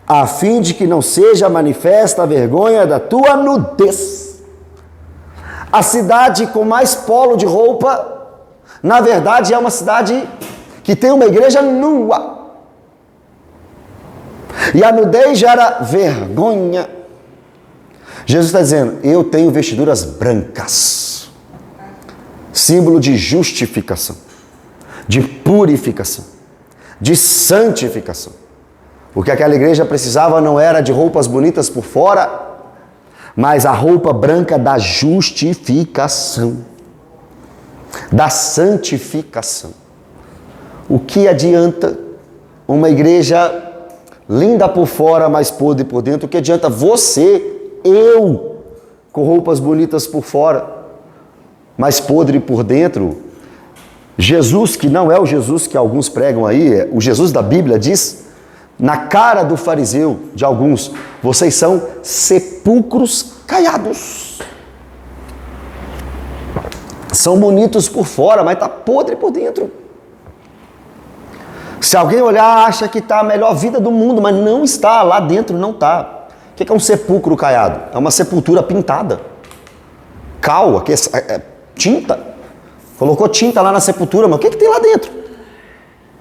a fim de que não seja manifesta a vergonha da tua nudez. A cidade com mais polo de roupa, na verdade é uma cidade que tem uma igreja nua. E a nudez gera vergonha. Jesus está dizendo, eu tenho vestiduras brancas. Símbolo de justificação, de purificação, de santificação. O que aquela igreja precisava não era de roupas bonitas por fora, mas a roupa branca da justificação, da santificação. O que adianta uma igreja linda por fora, mas podre por dentro? O que adianta você, eu, com roupas bonitas por fora, mas podre por dentro? Jesus, que não é o Jesus que alguns pregam aí, o Jesus da Bíblia diz, na cara do fariseu, de alguns, vocês são sepulcros caiados. São bonitos por fora, mas está podre por dentro. Se alguém olhar, acha que está a melhor vida do mundo, mas não está, lá dentro não está. O que é um sepulcro caiado? É uma sepultura pintada. Cal, aqui é tinta. Colocou tinta lá na sepultura, mas o que tem lá dentro?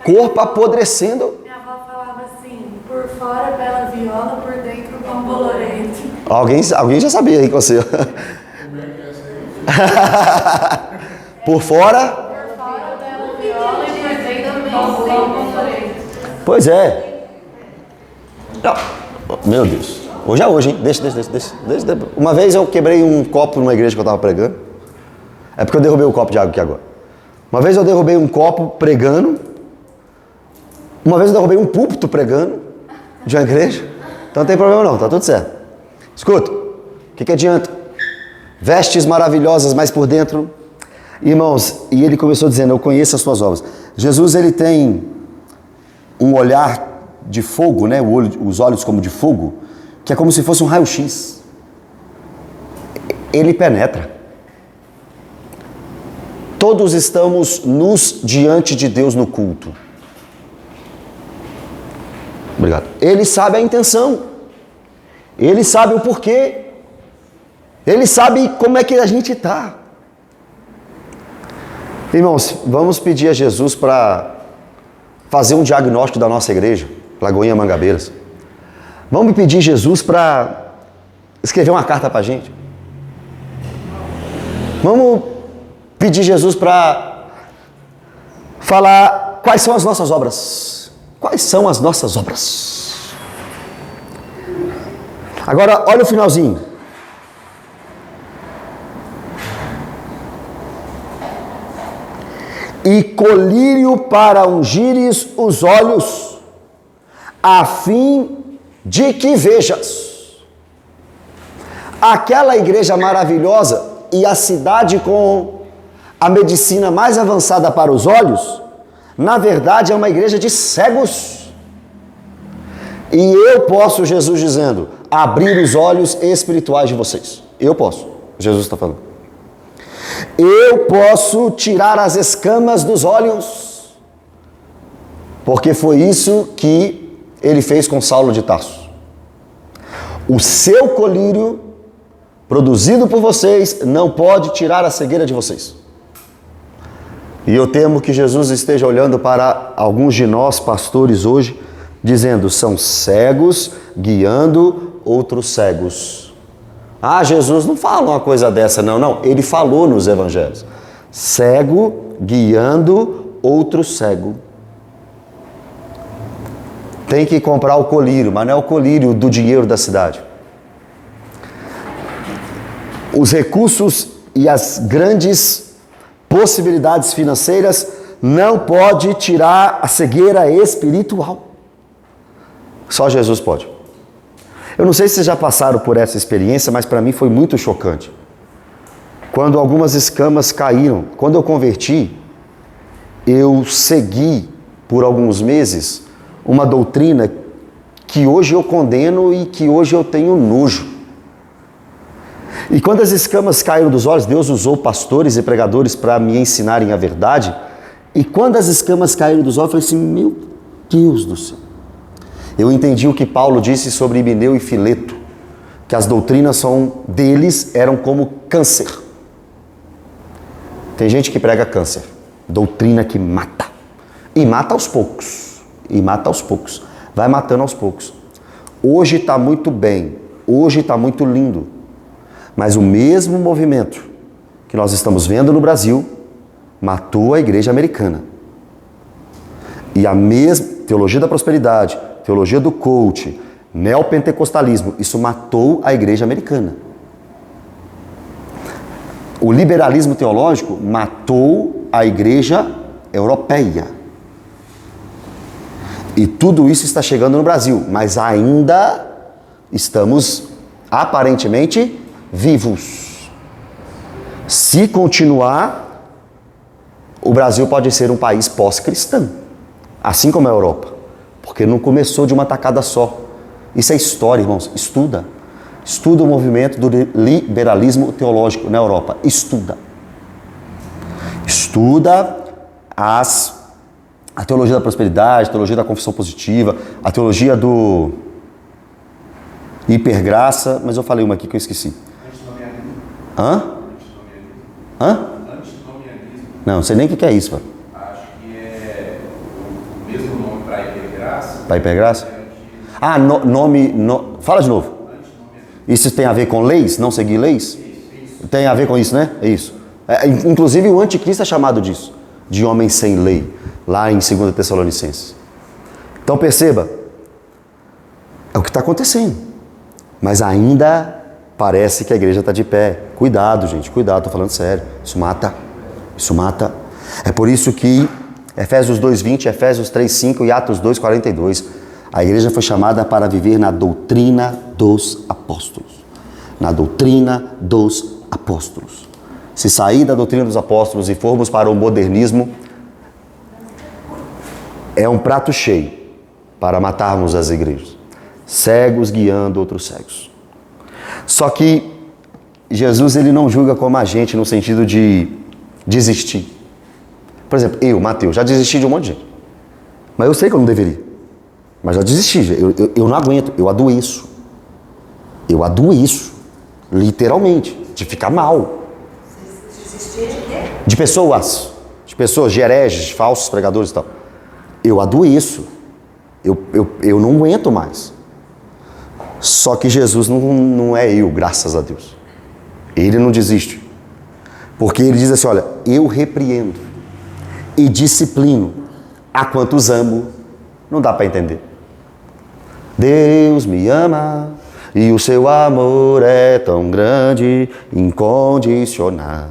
Corpo apodrecendo. Minha avó falava assim, por fora bela viola, por dentro pão bolorento. Alguém já sabia aí com você. Por fora... bela viola e por dentro pão bolorento. Pois é. Não. Meu Deus. Hoje é hoje, hein? Deixa. Uma vez eu quebrei um copo numa igreja que eu estava pregando. É porque eu derrubei o copo de água aqui agora. Uma vez eu derrubei um copo pregando. Uma vez eu derrubei um púlpito pregando de uma igreja. Então não tem problema não, tá tudo certo. Escuta, o que adianta? Vestes maravilhosas, mas por dentro... Irmãos, e ele começou dizendo, eu conheço as suas obras. Jesus, ele tem um olhar de fogo, né? Os olhos como de fogo, que é como se fosse um raio-x. Ele penetra. Todos estamos nus diante de Deus no culto. Obrigado. Ele sabe a intenção. Ele sabe o porquê. Ele sabe como é que a gente está. Irmãos, vamos pedir a Jesus para fazer um diagnóstico da nossa igreja, Lagoinha Mangabeiras. Vamos pedir a Jesus para escrever uma carta para a gente. Vamos pedir a Jesus para falar quais são as nossas obras. Quais são as nossas obras? Agora, olha o finalzinho. E colírio para ungires os olhos, a fim de que vejas. Aquela igreja maravilhosa e a cidade com a medicina mais avançada para os olhos, na verdade é uma igreja de cegos. E eu posso, Jesus dizendo, abrir os olhos espirituais de vocês. Eu posso, Jesus está falando. Eu posso tirar as escamas dos olhos, porque foi isso que ele fez com Saulo de Tarso. O seu colírio, produzido por vocês, não pode tirar a cegueira de vocês. E eu temo que Jesus esteja olhando para alguns de nós, pastores, hoje, dizendo, são cegos guiando outros cegos. Ah, Jesus não fala uma coisa dessa, não. Ele falou nos evangelhos. Cego guiando outro cego. Tem que comprar o colírio, mas não é o colírio do dinheiro da cidade. Os recursos e as grandes possibilidades financeiras não pode tirar a cegueira espiritual. Só Jesus pode. Eu não sei se vocês já passaram por essa experiência, mas para mim foi muito chocante. Quando algumas escamas caíram, quando eu converti, eu segui por alguns meses uma doutrina que hoje eu condeno e que hoje eu tenho nojo. E quando as escamas caíram dos olhos, Deus usou pastores e pregadores para me ensinarem a verdade. E quando as escamas caíram dos olhos, eu falei assim, meu Deus do céu. Eu entendi o que Paulo disse sobre Himeneu e Fileto, que as doutrinas deles eram como câncer. Tem gente que prega câncer, doutrina que mata. E mata aos poucos. Vai matando aos poucos. Hoje está muito bem, hoje está muito lindo. Mas o mesmo movimento que nós estamos vendo no Brasil matou a igreja americana. E a mesma teologia da prosperidade, teologia do coach, neopentecostalismo, isso matou a igreja americana. O liberalismo teológico matou a igreja europeia. E tudo isso está chegando no Brasil, mas ainda estamos aparentemente vivos. Se continuar, o Brasil pode ser um país pós-cristão, assim como a Europa. Porque não começou de uma tacada só. Isso é história, irmãos. Estuda. Estuda o movimento do liberalismo teológico na Europa. Estuda. Estuda a teologia da prosperidade, a teologia da confissão positiva, a teologia do hipergraça, mas eu falei uma aqui que eu esqueci. Hã? Não, não sei nem o que é isso, mano. Acho que é o mesmo nome para hipergraça. Para hipergraça? Ah, fala de novo. Isso tem a ver com leis? Não seguir leis? Isso. Tem a ver com isso, né? É isso. Inclusive o anticristo é chamado disso, de homem sem lei, lá em 2 Tessalonicenses. Então perceba, é o que está acontecendo. Mas ainda parece que a igreja está de pé. Cuidado, gente, cuidado, estou falando sério. Isso mata. Isso mata. É por isso que Efésios 2:20, Efésios 3:5 e Atos 2:42, a igreja foi chamada para viver na doutrina dos apóstolos. Na doutrina dos apóstolos. Se sair da doutrina dos apóstolos e formos para o modernismo, é um prato cheio para matarmos as igrejas. Cegos guiando outros cegos. Só que Jesus, ele não julga como a gente no sentido de desistir. Por exemplo, eu, Mateus, já desisti de um monte de gente. Mas eu sei que eu não deveria. Mas já desisti, eu não aguento, eu adoeço. Eu adoeço, literalmente, de ficar mal. Desistir de quê? De pessoas, de hereges, de falsos pregadores e tal. Eu adoeço. Eu não aguento mais. Só que Jesus não é eu, graças a Deus. Ele não desiste. Porque ele diz assim, olha, eu repreendo e disciplino a quantos amo. Não dá para entender. Deus me ama e o seu amor é tão grande, incondicional.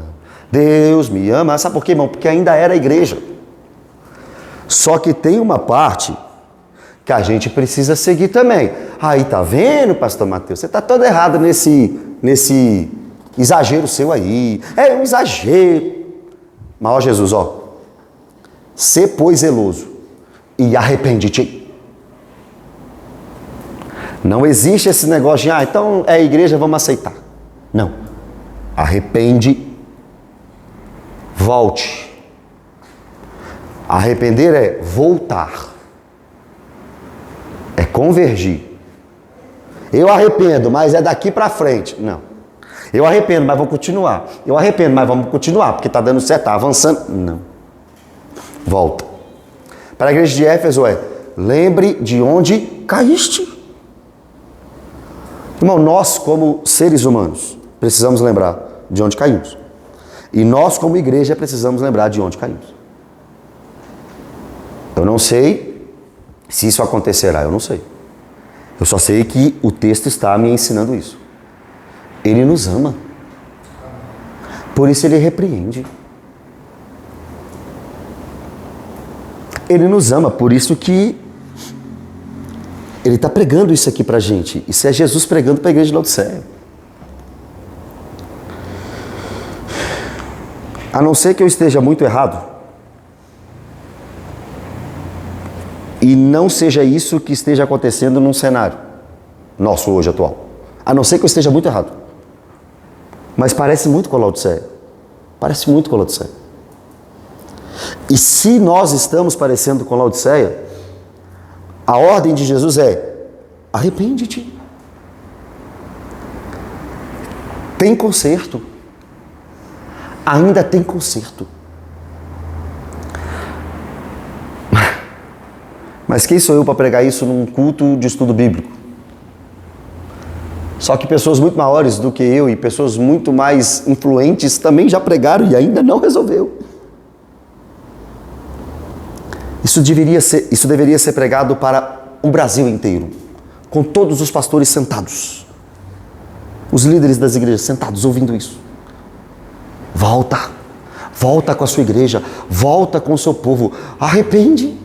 Deus me ama. Sabe por quê, irmão? Porque ainda era a igreja. Só que tem uma parte que a gente precisa seguir também. Aí, tá vendo, pastor Mateus? Você tá todo errado nesse exagero seu aí. É um exagero. Mas, ó Jesus, ó. Sê, pois, zeloso e arrepende-te. Não existe esse negócio de, então é a igreja, vamos aceitar. Não. Arrepende. Volte. Arrepender é voltar. É convergir. Eu arrependo, mas é daqui para frente. Não. Eu arrependo, mas vou continuar. Eu arrependo, mas vamos continuar, porque está dando certo, está avançando. Não. Volta. Para a igreja de Éfeso lembre de onde caíste. Irmão, nós como seres humanos precisamos lembrar de onde caímos. E nós como igreja precisamos lembrar de onde caímos. Eu não sei se isso acontecerá, eu não sei. Eu só sei que o texto está me ensinando isso. Ele nos ama. Por isso ele repreende. Ele nos ama, por isso que ele está pregando isso aqui pra gente. Isso é Jesus pregando para a igreja de Laodiceia. A não ser que eu esteja muito errado, e não seja isso que esteja acontecendo num cenário nosso hoje atual. A não ser que eu esteja muito errado. Mas parece muito com a Laodiceia. Parece muito com a Laodiceia. E se nós estamos parecendo com a Laodiceia, a ordem de Jesus é: arrepende-te. Tem conserto. Ainda tem conserto. Mas quem sou eu para pregar isso num culto de estudo bíblico? Só que pessoas muito maiores do que eu e pessoas muito mais influentes também já pregaram e ainda não resolveu. Isso deveria ser pregado para o Brasil inteiro, com todos os pastores sentados, os líderes das igrejas sentados ouvindo isso. Volta com a sua igreja, volta com o seu povo, arrepende.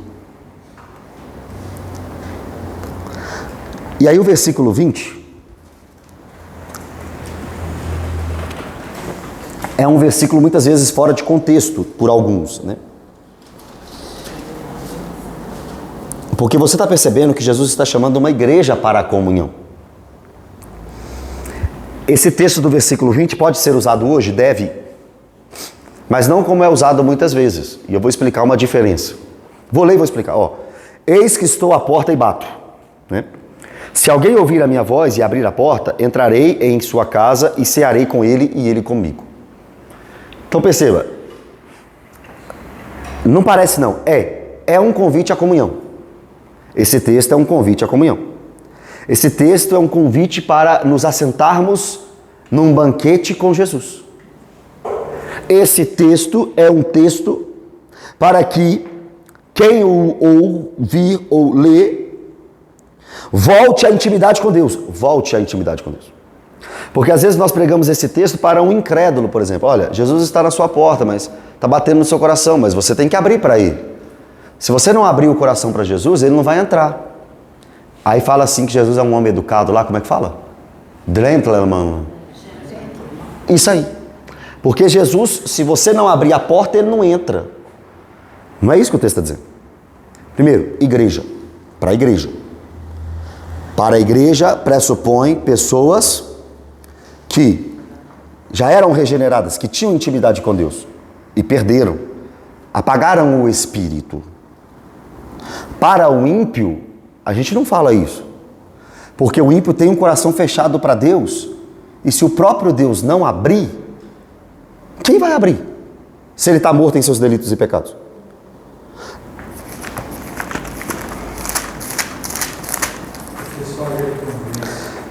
E aí o versículo 20 é um versículo muitas vezes fora de contexto por alguns, né? Porque você está percebendo que Jesus está chamando uma igreja para a comunhão. Esse texto do versículo 20 pode ser usado hoje? Deve. Mas não como é usado muitas vezes. E eu vou explicar uma diferença. Vou ler e vou explicar. Eis que estou à porta e bato. Né? Se alguém ouvir a minha voz e abrir a porta, entrarei em sua casa e cearei com ele e ele comigo. Então perceba. Não parece não. É um convite à comunhão. Esse texto é um convite à comunhão. Esse texto é um convite para nos assentarmos num banquete com Jesus. Esse texto é um texto para que quem o ouvir ou ler volte à intimidade com Deus. Volte à intimidade com Deus. Porque às vezes nós pregamos esse texto para um incrédulo, por exemplo. Olha, Jesus está na sua porta, mas está batendo no seu coração, mas você tem que abrir para ele. Se você não abrir o coração para Jesus, ele não vai entrar. Aí fala assim que Jesus é um homem educado lá, como é que fala? Gentleman. Isso aí. Porque Jesus, se você não abrir a porta, ele não entra. Não é isso que o texto está dizendo. Primeiro, igreja. Para a igreja. Para a igreja pressupõe pessoas que já eram regeneradas, que tinham intimidade com Deus e perderam, apagaram o espírito. Para o ímpio, a gente não fala isso, porque o ímpio tem um coração fechado para Deus, e se o próprio Deus não abrir, quem vai abrir? Se ele está morto em seus delitos e pecados.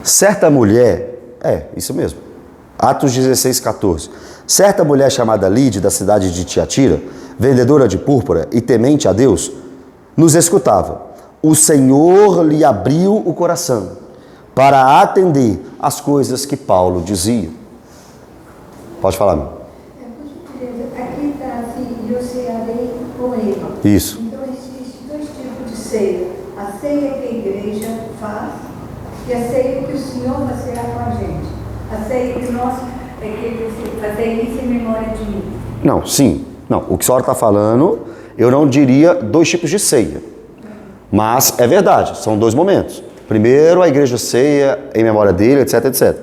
Certa mulher, isso mesmo, Atos 16, 14. Certa mulher chamada Lide, da cidade de Tiatira, vendedora de púrpura e temente a Deus, nos escutava. O Senhor lhe abriu o coração para atender às coisas que Paulo dizia. Pode falar, meu. Aqui está assim, eu cearei com ele. Isso. Então existem dois tipos de ceia. A ceia que a igreja faz e a ceia que o Senhor vai cear com a gente. A ceia que nós fazer isso em memória de mim. Não, sim. Não, o que a senhora está falando, eu não diria dois tipos de ceia. Mas é verdade, são dois momentos. Primeiro, a igreja ceia em memória dele, etc, etc.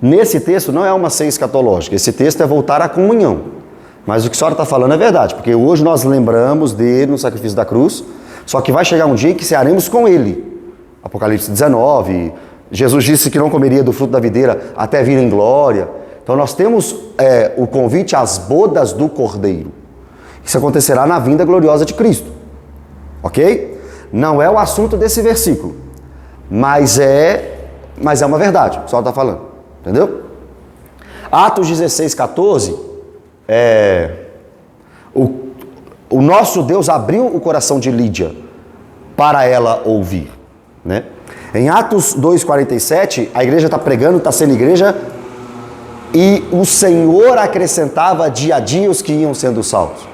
Nesse texto não é uma ceia escatológica, esse texto é voltar à comunhão. Mas o que a senhora está falando é verdade, porque hoje nós lembramos dele no sacrifício da cruz, só que vai chegar um dia em que cearemos com ele. Apocalipse 19, Jesus disse que não comeria do fruto da videira até vir em glória. Então nós temos o convite às bodas do Cordeiro. Isso acontecerá na vinda gloriosa de Cristo. Ok? Não é o assunto desse versículo, mas é uma verdade, o pessoal está falando, entendeu? Atos 16, 14, o nosso Deus abriu o coração de Lídia para ela ouvir, né? Em Atos 2, 47, a igreja está pregando, está sendo igreja, e o Senhor acrescentava dia a dia os que iam sendo salvos.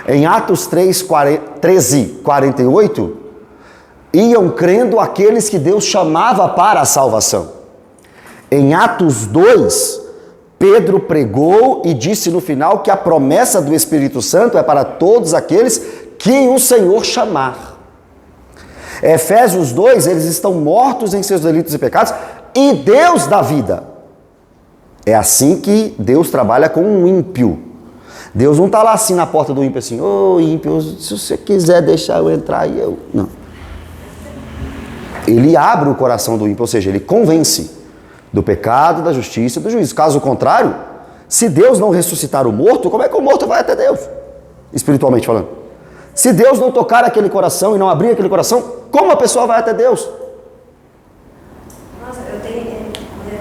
Em Atos 13, 48, iam crendo aqueles que Deus chamava para a salvação. Em Atos 2, Pedro pregou e disse no final que a promessa do Espírito Santo é para todos aqueles que o Senhor chamar. Efésios 2, eles estão mortos em seus delitos e pecados e Deus dá vida. É assim que Deus trabalha com um ímpio. Deus não está lá assim na porta do ímpio assim, ímpio, se você quiser deixar eu entrar aí, eu... Não. Ele abre o coração do ímpio, ou seja, ele convence do pecado, da justiça e do juízo. Caso contrário, se Deus não ressuscitar o morto, como é que o morto vai até Deus? Espiritualmente falando. Se Deus não tocar aquele coração e não abrir aquele coração, como a pessoa vai até Deus? Nossa, eu tenho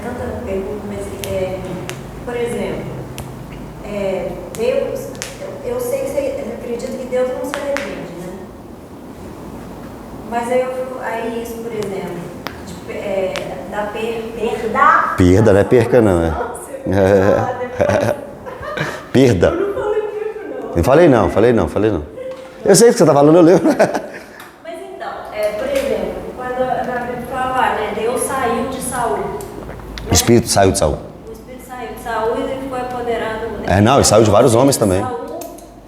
tanta pergunta, mas, por exemplo, Deus, eu sei que eu acredito que Deus não se arrepende, né? Mas aí isso, por exemplo, da perda. Perda, não é perca não, né? Perda. Eu não falei perca, não. Falei não. Eu sei o que você está falando, eu lembro. Mas então, por exemplo, quando a Bíblia fala, né, Deus saiu de Saul. Né? O Espírito saiu de Saul. O Espírito saiu de Saul e ele foi apoderado. Né? Não, e saiu de vários homens também. Saul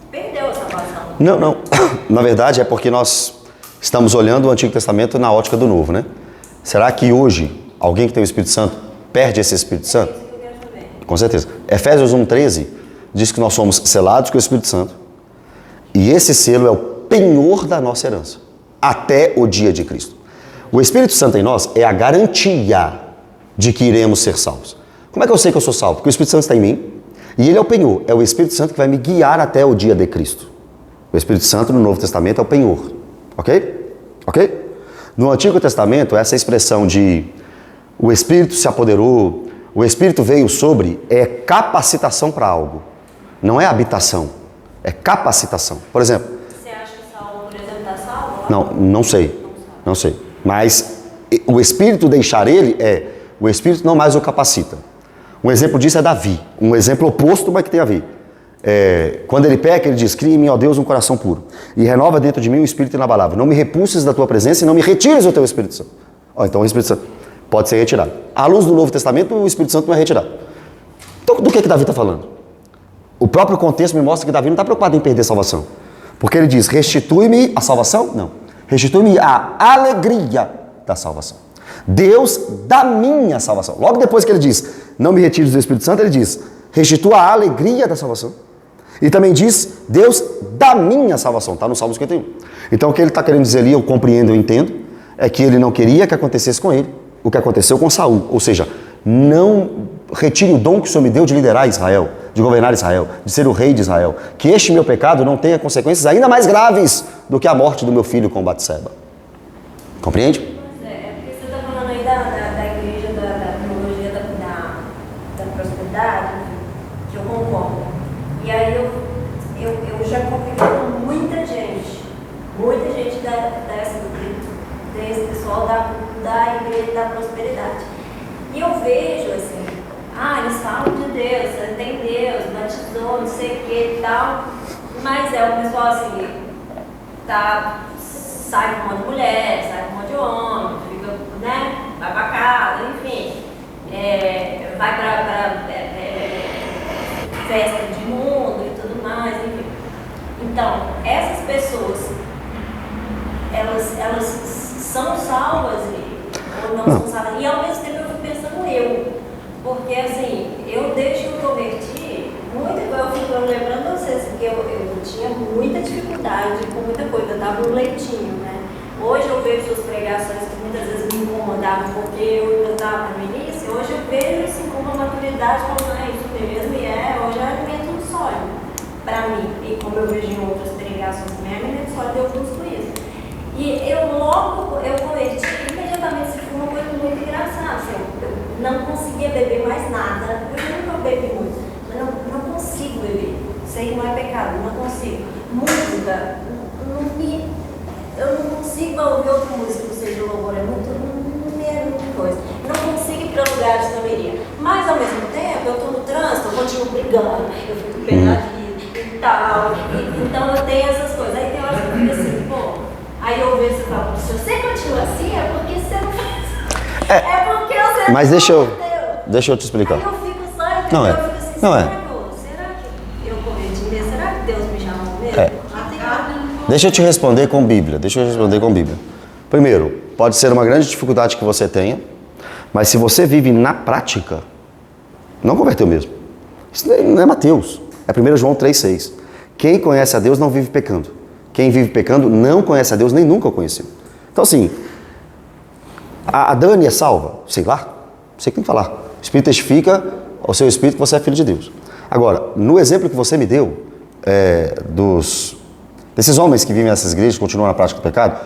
perdeu a salvação. Não. Na verdade é porque nós estamos olhando o Antigo Testamento na ótica do Novo, né? Será que hoje alguém que tem o Espírito Santo perde esse Espírito Santo? É isso que eu quero saber. Com certeza. Efésios 1,13 diz que nós somos selados com o Espírito Santo. E esse selo é o penhor da nossa herança, até o dia de Cristo. O Espírito Santo em nós é a garantia de que iremos ser salvos. Como é que eu sei que eu sou salvo? Porque o Espírito Santo está em mim, e ele é o penhor, é o Espírito Santo que vai me guiar até o dia de Cristo. O Espírito Santo no Novo Testamento é o penhor, ok? No Antigo Testamento, essa expressão de o Espírito se apoderou, o Espírito veio sobre, é capacitação para algo, não é habitação. É capacitação. Por exemplo... Você acha que Saul, por exemplo, está salvo? Não sei. Mas o Espírito deixar ele o Espírito não mais o capacita. Um exemplo disso é Davi, um exemplo oposto, mas que tem a ver. Quando ele peca, ele diz: cria em mim, ó Deus, um coração puro, e renova dentro de mim um espírito inabalável. Não me repulses da tua presença e não me retires o teu Espírito Santo. Então o Espírito Santo pode ser retirado. À luz do Novo Testamento, o Espírito Santo não é retirado. Então, do que Davi está falando? O próprio contexto me mostra que Davi não está preocupado em perder a salvação. Porque ele diz: restitui-me a salvação? Não. Restitui-me a alegria da salvação. Deus da minha salvação. Logo depois que ele diz: não me retires do Espírito Santo, ele diz: restitua a alegria da salvação. E também diz: Deus da minha salvação. Está no Salmo 51. Então o que ele está querendo dizer ali, eu compreendo, eu entendo, é que ele não queria que acontecesse com ele o que aconteceu com Saul. Ou seja, não retire o dom que o Senhor me deu de liderar Israel, de governar Israel, de ser o rei de Israel. Que este meu pecado não tenha consequências ainda mais graves do que a morte do meu filho com Batseba. Compreende? Porque você está falando aí da igreja, da teologia da prosperidade, que eu concordo. E aí eu já convivi com muita gente desse pessoal da igreja da prosperidade. E eu vejo assim, eles falam de Deus, tem Deus, batizou, não sei o que e tal, mas o pessoal assim, sai com um monte de mulher, sai com um monte de homem, fica, vai pra casa, enfim, vai pra festa de mundo e tudo mais, enfim. Então, essas pessoas, elas são salvas ou não são salvas? E ao mesmo tempo eu fico pensando porque assim, eu desde que eu converti, eu fico lembrando vocês, porque eu tinha muita dificuldade com muita coisa, eu dava um leitinho, né? Hoje eu vejo suas pregações que muitas vezes me incomodavam porque eu estava no início, hoje eu vejo assim com uma maturidade, como é isso mesmo, hoje é alimento sólido para mim, e como eu vejo em outras pregações também, alimento sólido eu busco isso. E eu converti, imediatamente se foi uma coisa muito engraçada, assim, eu não conseguia beber mais nada, eu nunca bebi muito, mas não consigo beber, sei que não é pecado, não consigo. Música, eu não consigo ouvir outra música, ou seja, o louvor é muito, não é muita coisa. Eu não consigo ir para lugares que eu iria. Mas ao mesmo tempo, eu estou no trânsito, eu continuo brigando, eu fico pegadinha e tal. Então eu tenho essas coisas. Aí tem horas que eu fico assim, aí eu vejo e falo, se você continua assim, é porque você não faz. É porque você mas deixa eu te explicar. Aí eu fico só, eu fico assim, será que eu converti mesmo? Será que Deus me chamou mesmo? Deixa eu te responder com Bíblia. Primeiro, pode ser uma grande dificuldade que você tenha, mas se você vive na prática, não converteu mesmo. Isso não é Mateus, é 1 João 3,6. Quem conhece a Deus não vive pecando. Quem vive pecando não conhece a Deus, nem nunca o conheceu. Então assim, a Dani é salva? Sei lá, você que tem que falar. O Espírito testifica ao seu Espírito que você é filho de Deus. Agora, no exemplo que você me deu, desses homens que vivem nessas igrejas e continuam na prática do pecado,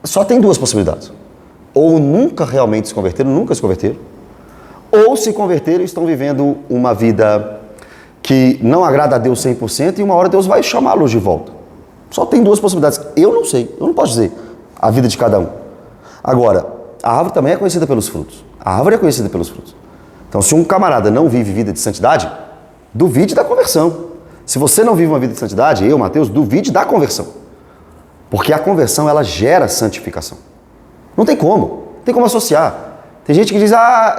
só tem duas possibilidades. Ou nunca realmente se converteram, ou se converteram e estão vivendo uma vida que não agrada a Deus 100% e uma hora Deus vai chamá-los de volta. Só tem duas possibilidades. Eu não sei, eu não posso dizer a vida de cada um. Agora, a árvore também é conhecida pelos frutos. Então, se um camarada não vive vida de santidade, duvide da conversão. Se você não vive uma vida de santidade, eu, Mateus, duvide da conversão. Porque a conversão, ela gera santificação. Não tem como associar. Tem gente que diz,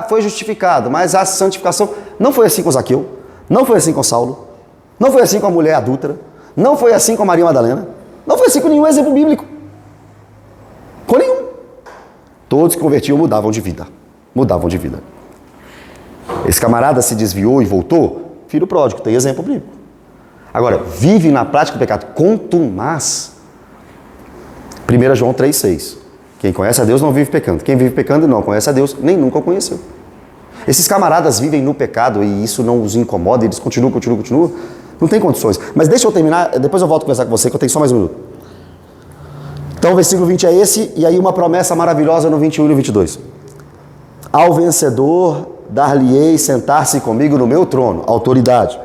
foi justificado, mas a santificação não foi assim com Zaqueu, não foi assim com Saulo, não foi assim com a mulher adúltera, não foi assim com Maria Madalena, não foi assim com nenhum exemplo bíblico. Com nenhum. Todos que convertiam mudavam de vida. Esse camarada se desviou e voltou, filho pródigo, tem exemplo bíblico. Agora, vive na prática do pecado, contumaz. 1 João 3,6. Quem conhece a Deus não vive pecando. Quem vive pecando não conhece a Deus, nem nunca o conheceu. Esses camaradas vivem no pecado e isso não os incomoda, eles continuam. Não tem condições. Mas deixa eu terminar, depois eu volto a conversar com você, que eu tenho só mais um minuto. Então o versículo 20 é esse, e aí uma promessa maravilhosa no 21 e no 22. Ao vencedor dar-lhe-ei sentar-se comigo no meu trono, autoridade.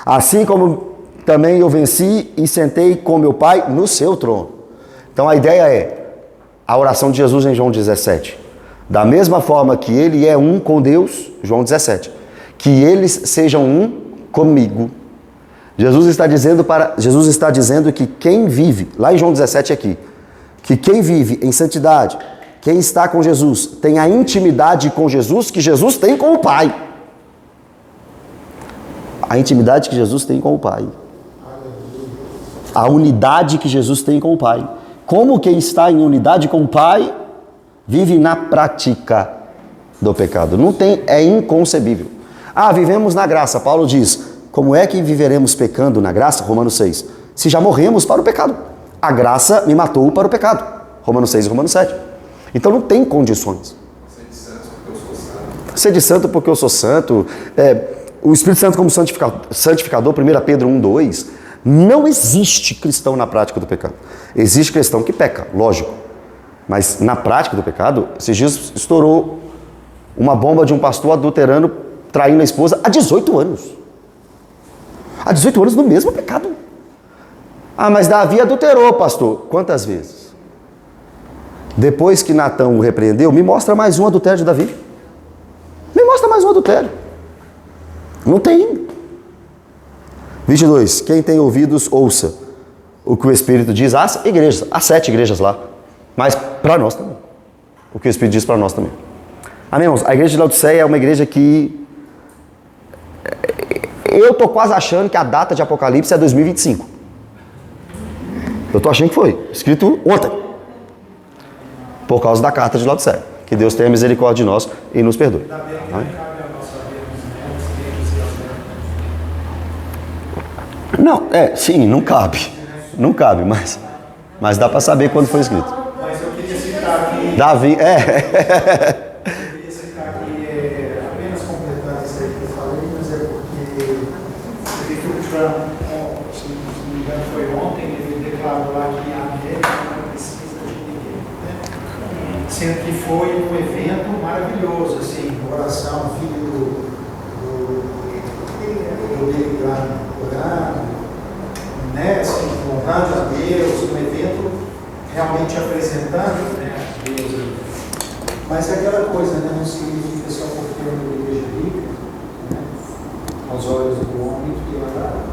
Assim como também eu venci e sentei com meu Pai no seu trono. Então a ideia é a oração de Jesus em João 17. Da mesma forma que ele é um com Deus, João 17, que eles sejam um comigo. Jesus está dizendo que quem vive, lá em João 17 aqui, que quem vive em santidade, quem está com Jesus, tem a intimidade com Jesus que Jesus tem com o Pai. A intimidade que Jesus tem com o Pai. A unidade que Jesus tem com o Pai. Como quem está em unidade com o Pai vive na prática do pecado. Não tem, é inconcebível. Vivemos na graça. Paulo diz, como é que viveremos pecando na graça? Romanos 6. Se já morremos para o pecado. A graça me matou para o pecado. Romanos 6 e Romanos 7. Então não tem condições. Ser de santo porque eu sou santo. O Espírito Santo como santificador, 1 Pedro 1, 2. Não existe cristão na prática do pecado. Existe cristão que peca, lógico. Mas na prática do pecado, esses dias estourou uma bomba de um pastor adulterando, traindo a esposa há 18 anos. Há 18 anos no mesmo pecado. Mas Davi adulterou, pastor. Quantas vezes? Depois que Natão o repreendeu, me mostra mais um adultério de Davi. Me mostra mais um adultério. Não tem. 22. Quem tem ouvidos, ouça o que o Espírito diz às igrejas. Há 7 igrejas lá. Mas para nós também. O que o Espírito diz para nós também. Amém, irmãos? A igreja de Laodiceia é uma igreja que... Eu estou quase achando que a data de Apocalipse é 2025. Eu estou achando que foi. Escrito ontem. Por causa da carta de Laodiceia. Que Deus tenha misericórdia de nós e nos perdoe. Amém? Não, sim, não cabe. Não cabe, mas dá para saber quando foi escrito. Mas eu queria citar aqui... Davi, Eu queria citar aqui, apenas completar isso aí que eu falei, mas é porque eu vi que o Trump, se não me engano foi ontem, ele declarou lá que a América não precisa de ninguém. Né? Sendo que foi um evento maravilhoso, assim, oração, filho do Billy Graham, né, assim, louvando a Deus, um evento realmente apresentando, né, a Deus. Mas é aquela coisa, né, não significa só porque é uma igreja rica, né, aos olhos do homem, que ela,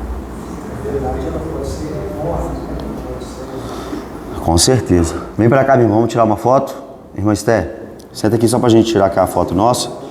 na verdade, ela pode ser morta, né, pode ser... Com certeza. Vem para cá, meu irmão, vamos tirar uma foto. Irmã Esther, senta aqui só para a gente tirar aqui a foto nossa.